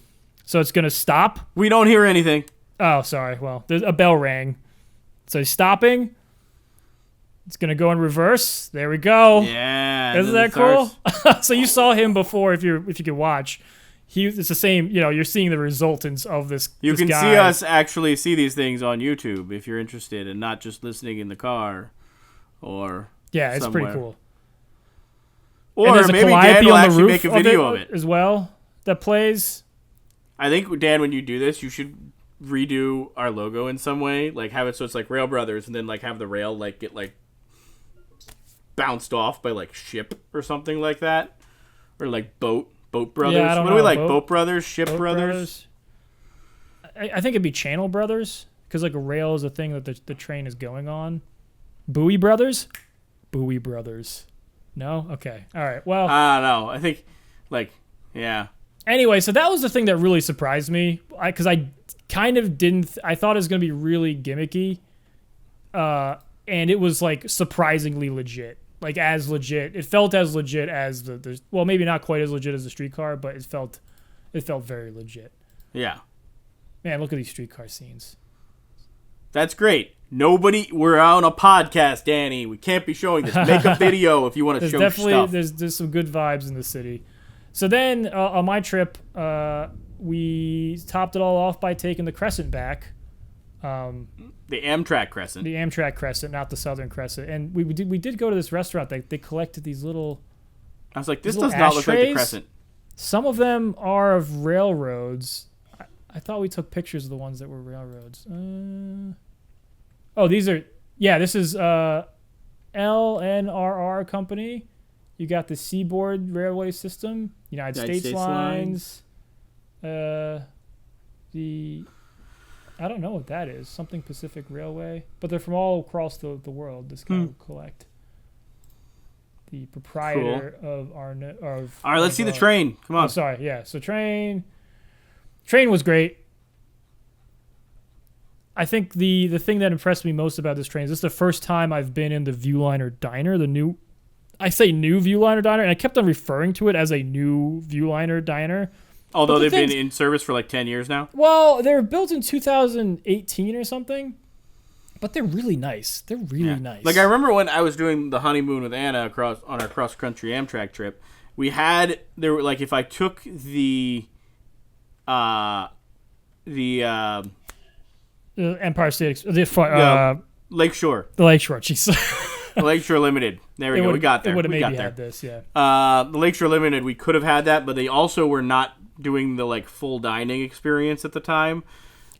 So it's going to stop. We don't hear anything. Oh, sorry. Well, there's a bell rang. So he's stopping. It's going to go in reverse. There we go. Yeah. Isn't that cool? So you saw him before if you could watch. It's the same, you're seeing the resultants of this You can guy. see us actually see these things on YouTube if you're interested and not just listening in the car or it's somewhere. pretty cool. Or and there's maybe a Dan calliope will on the actually roof make a video of it as well that plays. I think, Dan, when you do this, you should redo our logo in some way. Like, have it so it's like Rail Brothers, and then like have the rail like get like bounced off by like ship or something like that, or like boat brothers. Yeah, I don't what know. Do we like? Boat brothers, ship Boat brothers. I think it'd be channel brothers because like a rail is a thing that the train is going on. Buoy brothers. No? Okay. All right. Well, I don't know. I think, yeah. Anyway, so that was the thing that really surprised me because I kind of didn't. I thought it was going to be really gimmicky, and it was like surprisingly legit. Like as legit. It felt as legit as the well, maybe not quite as legit as the streetcar, but it felt very legit. Yeah. Man, look at these streetcar scenes. That's great. We're on a podcast, Danny. We can't be showing this. Make a video if you want to show stuff. There's some good vibes in the city. So then on my trip, we topped it all off by taking the Crescent back. The Amtrak Crescent. The Amtrak Crescent, not the Southern Crescent. And we did go to this restaurant. They collected these little. I was like, this does not look like the Crescent. Some of them are of railroads. I thought we took pictures of the ones that were railroads. These are... Yeah, this is LNRR company. You got the Seaboard Railway System, United States Lines. The I don't know what that is. Something Pacific Railway, but they're from all across the world. This guy will collect. The proprietor of our. All right, let's see the train. Come on. Oh, sorry, yeah. So train was great. I think the thing that impressed me most about this train is this is the first time I've been in the Viewliner Diner, I say new Viewliner Diner, and I kept on referring to it as a new Viewliner Diner. Although they've been in service for like 10 years now? Well, they were built in 2018 or something, but they're really nice. They're really nice. Like, I remember when I was doing the honeymoon with Anna on our cross-country Amtrak trip, if I took the Empire State, Lakeshore. The Lakeshore, jeez. Lakeshore Limited. There we go. We got there. It would have maybe had this, yeah. The Lakeshore Limited, we could have had that, but they also were not doing the full dining experience at the time.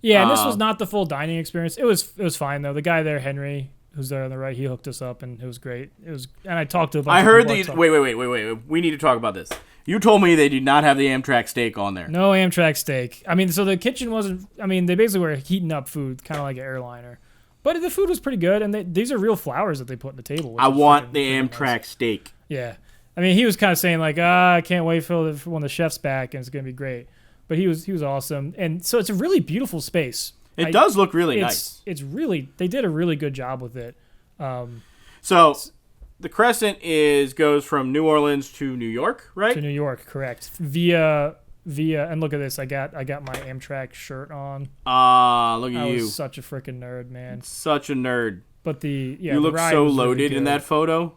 Yeah, and this was not the full dining experience. It was fine though. The guy there, Henry, who's there on the right, he hooked us up, and it was great. And I talked to a bunch of people. Wait. We need to talk about this. You told me they did not have the Amtrak steak on there. No Amtrak steak. I mean, so the kitchen wasn't. I mean, they basically were heating up food, kind of like an airliner. But the food was pretty good, and these are real flowers that they put on the table. I want the Amtrak steak. Yeah. I mean, he was kind of saying, I can't wait for when the chef's back, and it's going to be great. But he was awesome. And so it's a really beautiful space. It does look really nice. It's really, they did a really good job with it. So the Crescent goes from New Orleans to New York, right? To New York, correct. Via, and look at this. I got my Amtrak shirt on. Look at I you. was such a freaking nerd, man. Such a nerd. But you look so loaded in that photo.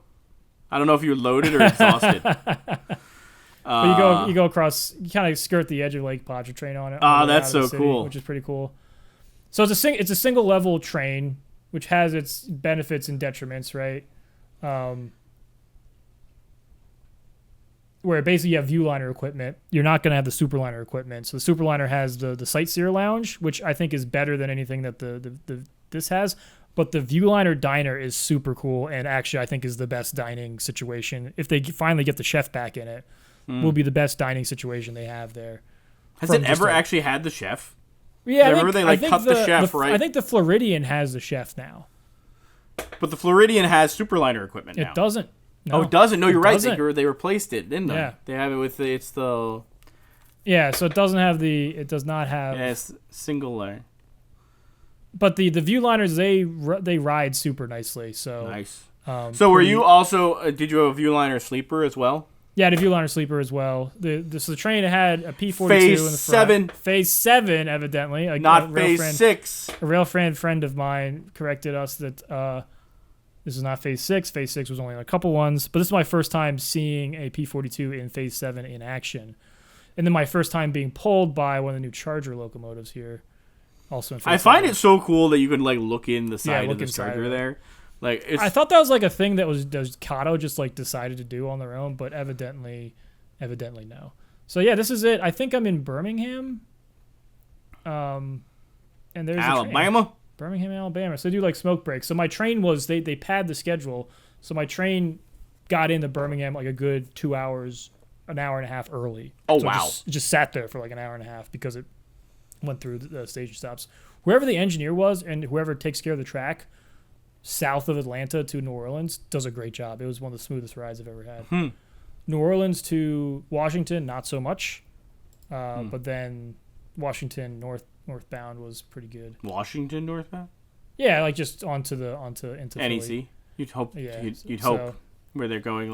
I don't know if you're loaded or exhausted. But you go across, you kind of skirt the edge of Lake Pontchartrain on it. That's so city, cool. Which is pretty cool. So it's a single level train, which has its benefits and detriments, right? Where basically you have Viewliner equipment. You're not going to have the Superliner equipment. So the Superliner has the Sightseer Lounge, which I think is better than anything that this has. But the Viewliner Diner is super cool, and actually I think is the best dining situation. If they finally get the chef back in it, will be the best dining situation they have there. Has it ever actually had the chef? Yeah, I think they cut the chef, right? I think the Floridian has the chef now. But the Floridian has Superliner equipment now. It doesn't. No. Oh, it doesn't? No, you're right. They replaced it, didn't they? Yeah. They have it with the... Yeah, so it does not have... Yeah, it's single layer. But the Viewliners, they ride super nicely. So nice. So were you also... did you have a Viewliner sleeper as well? Yeah, I had a Viewliner sleeper as well. The train had a P-42 Phase in the front. 7. Phase 7, evidently. Not Phase 6. A rail friend of mine corrected us that this is not Phase 6. Phase 6 was only a couple ones. But this is my first time seeing a P-42 in Phase 7 in action. And then my first time being pulled by one of the new Charger locomotives here. Also in Phase 7. I find it so cool that you can look in the side of the Charger there. I thought that was a thing that Kato just decided to do on their own, but evidently no. So yeah, this is it. I think I'm in Birmingham. And there's Alabama? Birmingham, Alabama. So they do smoke breaks. So my train they pad the schedule. So my train got into Birmingham a good 2 hours, an hour and a half early. Oh, so wow. It just sat there for an hour and a half because it went through the station stops. Whoever the engineer was and whoever takes care of the track south of Atlanta to New Orleans does a great job. It was one of the smoothest rides I've ever had. New Orleans to Washington, not so much. But then Washington northbound was pretty good. Washington northbound? Yeah, just into NEC. Philly. You'd hope. Yeah, you'd hope where they're going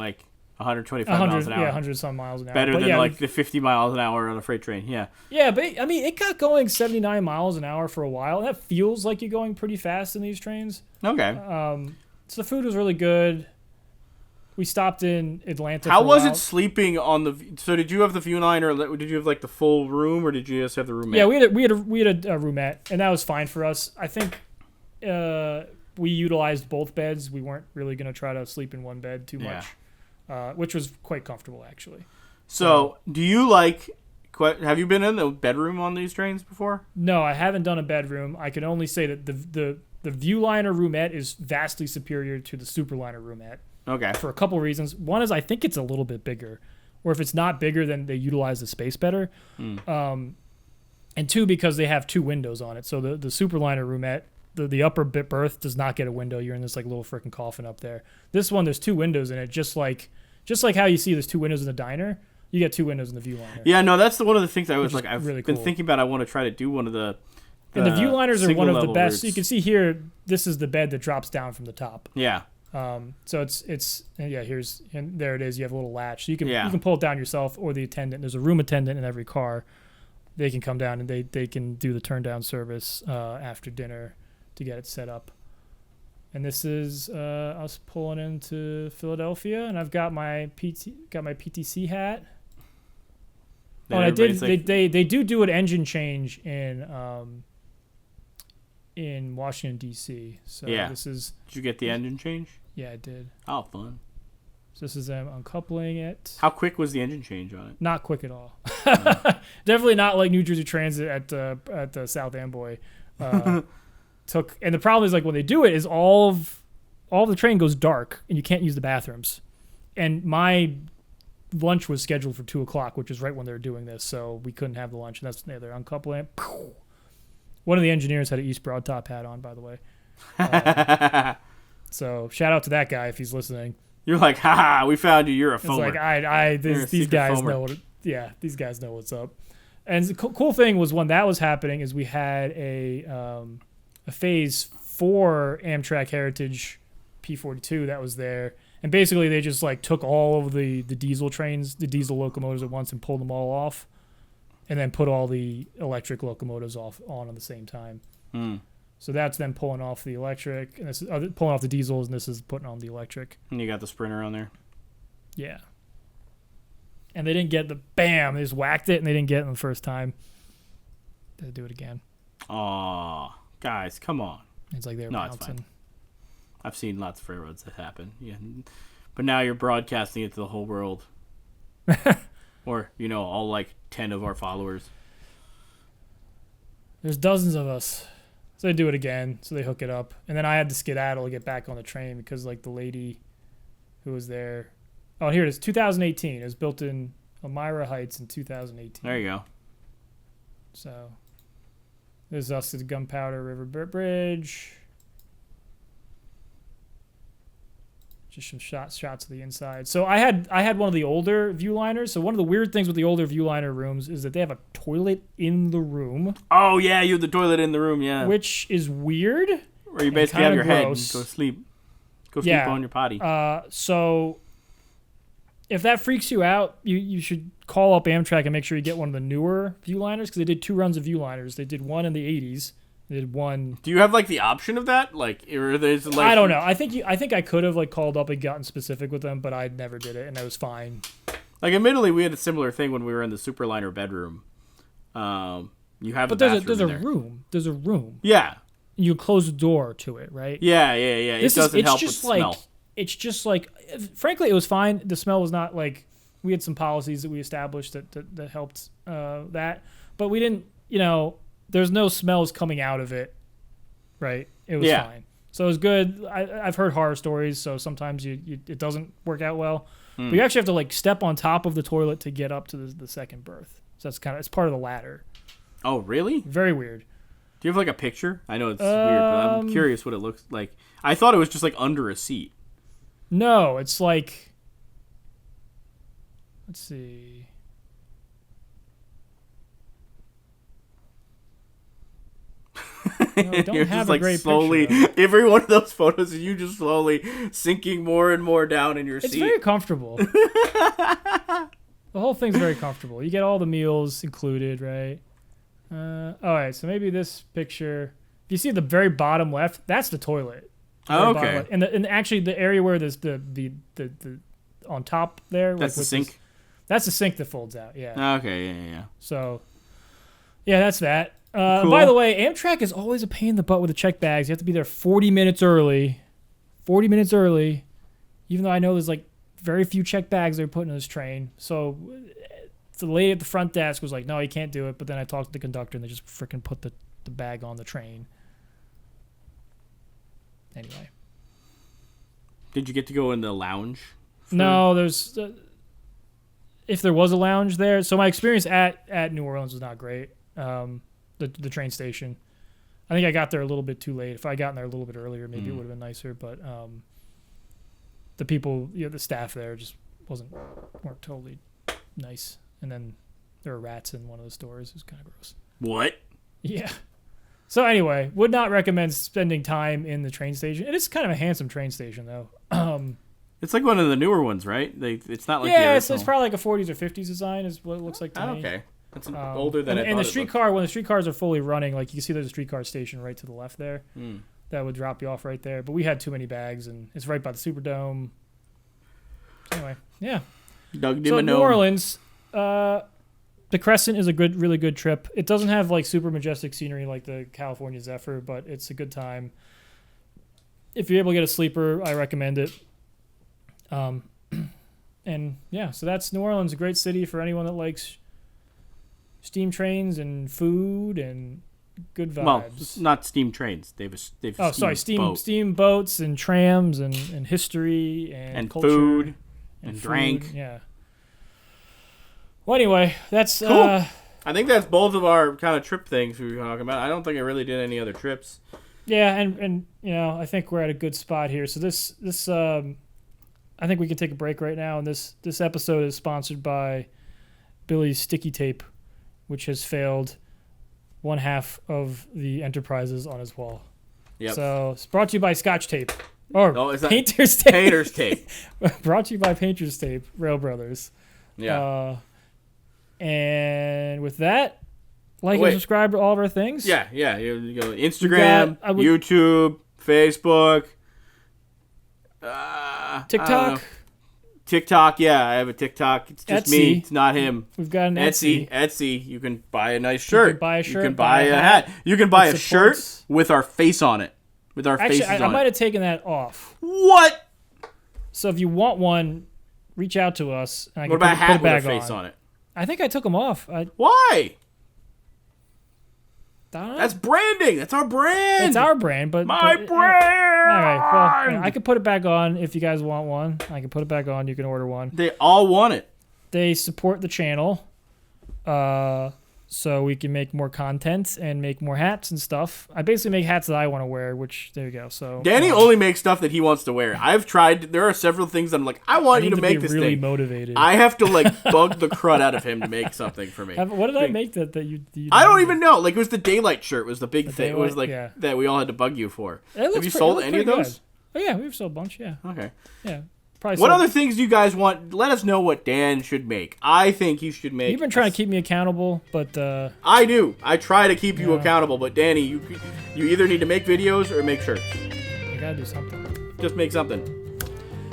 125 miles an hour. Yeah, 100 some miles an hour. Better than the 50 miles an hour on a freight train. Yeah. Yeah, but I mean, it got going 79 miles an hour for a while. That feels like you're going pretty fast in these trains. Okay. So the food was really good. We stopped in Atlanta. How was it sleeping on the? So did you have the Viewline, or did you have the full room, or did you just have the roomette? Yeah, we had a roomette, and that was fine for us. I think we utilized both beds. We weren't really going to try to sleep in one bed too much, which was quite comfortable actually. So do you have you been in the bedroom on these trains before? No, I haven't done a bedroom. I can only say that the Viewliner roomette is vastly superior to the Superliner roomette. Okay. For a couple reasons. One is I think it's a little bit bigger, or if it's not bigger, then they utilize the space better. And 2, because they have 2 windows on it. So the Superliner roomette, the upper bit berth does not get a window. You're in this like little freaking coffin up there. This one, there's 2 windows in it, just like how you see there's 2 windows in the diner. You get 2 windows in the Viewliner. Yeah, no, that's one of the things I've really been cool. thinking about. I want to try to do one of the and the Viewliners are one of the best. Routes. You can see here, this is the bed that drops down from the top. Yeah. So it's and there it is. You have a little latch. So you Yeah. can pull it down yourself or the attendant. There's a room attendant in every car. They can come down and they can do the turn down service after dinner to get it set up. And this is us pulling into Philadelphia, and I've got my PTC hat. Then Oh, and I did. everybody's They do an engine change in Washington D.C. So Yeah. this is Did you get the engine change? yeah, I did. Oh, fun. So this is them uncoupling it. How quick was the engine change on it? Not quick at all. Definitely not like New Jersey Transit at the South Amboy. And the problem is like when they do it is all of the train goes dark and you can't use the bathrooms. And my lunch was scheduled for 2:00, which is right when they're doing this, so we couldn't have the lunch. And they're uncoupling it. One of the engineers had an East Broad Top hat on, by the way. So shout out to that guy if he's listening. You're like, haha, we found you. You're a It's foamer. like these guys know these guys know what's up. And the cool thing was when that was happening is we had a phase 4 Amtrak Heritage P42 that was there, and basically they just like took all of the diesel trains, the diesel locomotives at once and pulled them all off, and then put all the electric locomotives on at the same time. So that's them pulling off the electric, and this is pulling off the diesels, and this is putting on the electric. And you got the Sprinter on there. Yeah. And they didn't get the bam. They just whacked it, and they didn't get it the first time. They do it again. Aw, guys, come on. It's like they're No, it's bouncing. fine. I've seen lots of railroads that happen. Yeah, but now you're broadcasting it to the whole world, or all like 10 of our followers. There's dozens of us. So they do it again. So they hook it up, and then I had to skedaddle to get back on the train because like the lady who was there. Oh, here it is. 2018. It was built in Elmira Heights in 2018. There you go. So there's us at the Gunpowder River Bridge. Just some shots of the inside. So I had one of the older Viewliners. So one of the weird things with the older Viewliner rooms is that they have a toilet in the room. Oh yeah, you have the toilet in the room, yeah. Which is weird. Where you basically have your head and gross. go sleep. Go sleep on your potty. So if that freaks you out, you should call up Amtrak and make sure you get one of the newer Viewliners because they did 2 runs of Viewliners. They did one in the 80s. They did one. Do you have like the option of that? Like, or there's like I don't know. I think I could have like called up and gotten specific with them, but I never did it, and that was fine. Like, admittedly, we had a similar thing when we were in the Superliner bedroom. You have, but there's a room. There's a room. Yeah. You close the door to it, right? Yeah. It doesn't help with smell. It's just like, frankly, it was fine. The smell was not like, we had some policies that we established that helped that, but we didn't, there's no smells coming out of it, right? It was fine. So it was good. I've heard horror stories, so sometimes it doesn't work out well. But you actually have to like step on top of the toilet to get up to the second berth. So it's part of the ladder. Oh, really? Very weird. Do you have like a picture? I know it's weird, but I'm curious what it looks like. I thought it was just like under a seat. No, it's like, let's see. No, I don't You're have just a like great slowly, picture. every one of those photos is you just slowly sinking more and more down in your seat. It's very comfortable. The whole thing's very comfortable. You get all the meals included, right? All right, so maybe this picture. If you see the very bottom left, that's the toilet. Oh, okay. And actually the area where there's the on top there. That's the sink? That's the sink that folds out, yeah. Okay, yeah. So, yeah, that's that. Cool. By the way, Amtrak is always a pain in the butt with the check bags. You have to be there 40 minutes early. 40 minutes early, even though I know there's like very few check bags they're putting in this train. So the lady at the front desk was like, no, you can't do it. But then I talked to the conductor, and they just freaking put the bag on the train. Anyway. Did you get to go in the lounge? No, there's... if there was a lounge there... So my experience at New Orleans was not great. the train station. I think I got there a little bit too late. If I gotten there a little bit earlier, maybe it would have been nicer. But the people, the staff there just weren't totally nice. And then there were rats in one of the stores. It was kind of gross. What? Yeah. So anyway, would not recommend spending time in the train station. It is kind of a handsome train station, though. It's like one of the newer ones, right? It's not like it's probably like a 40s or 50s design is what it looks like to me. Okay. It's older than and the streetcar, when the streetcars are fully running, like you can see there's a streetcar station right to the left there. That would drop you off right there. But we had too many bags, and it's right by the Superdome. Anyway, yeah. So New Orleans, the Crescent is a really good trip. It doesn't have like super majestic scenery like the California Zephyr, but it's a good time. If you're able to get a sleeper, I recommend it. And yeah, so that's New Orleans, a great city for anyone that likes steam trains and food and good vibes. Well, not steam trains. They've steam boats and trams and history and culture food and drink. Yeah. Well, anyway, that's cool. I think that's both of our kind of trip things we were talking about. I don't think I really did any other trips. Yeah, and I think we're at a good spot here. So this I think we can take a break right now. And this episode is sponsored by Billy's Sticky Tape, which has failed one half of the enterprises on his wall. Yep. So it's brought to you by Scotch Tape. Or it's not Painter's Tape. Painter's Tape. Brought to you by Painter's Tape, Rail Brothers. Yeah. And with that, and subscribe to all of our things. Yeah. You go Instagram, YouTube, Facebook, TikTok. TikTok, yeah, I have a TikTok. It's just Etsy. me. It's not him. We've got an Etsy. Etsy. You can buy a nice shirt. You can buy a shirt. You can buy a hat. You can buy a shirt with our face on it. With our faces on it. I might have taken that off. What? So if you want one, reach out to us. And I what can about a hat put it with a face on it? I think I took them off. Why? That's branding. That's our brand. It's our brand, but brand. All right. Well, I could put it back on if you guys want one. I can put it back on. You can order one. They all want it. They support the channel, so we can make more content and make more hats and stuff. I basically make hats that I want to wear, which there you go. So Danny only makes stuff that he wants to wear. I've tried. There are several things that I'm like, I want you to make this really thing. Motivated. I have to bug the crud out of him to make something for me. What did I make that you I don't even know. Like, it was the daylight shirt was the big thing. It was that we all had to bug you for. Have you sold any of those? Oh yeah, we've sold a bunch. Yeah. Okay. Yeah. Probably what other things do you guys want? Let us know what Dan should make. I think he should make. You've been trying to keep me accountable, but I do. I try to keep you accountable, but Danny, you either need to make videos or make shirts. You gotta do something. Just make something.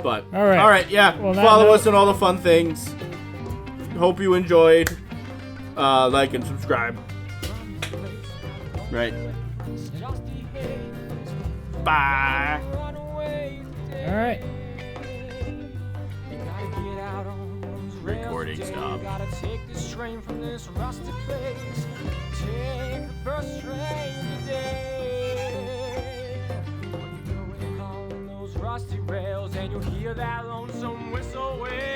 But all right, yeah. Well, follow us on all the fun things. Hope you enjoyed. Like and subscribe. Right. Bye. All right. Recording stop. Gotta take this train from this rusty place. Take the first train today. When you're going on those rusty rails and you hear that lonesome whistle wail.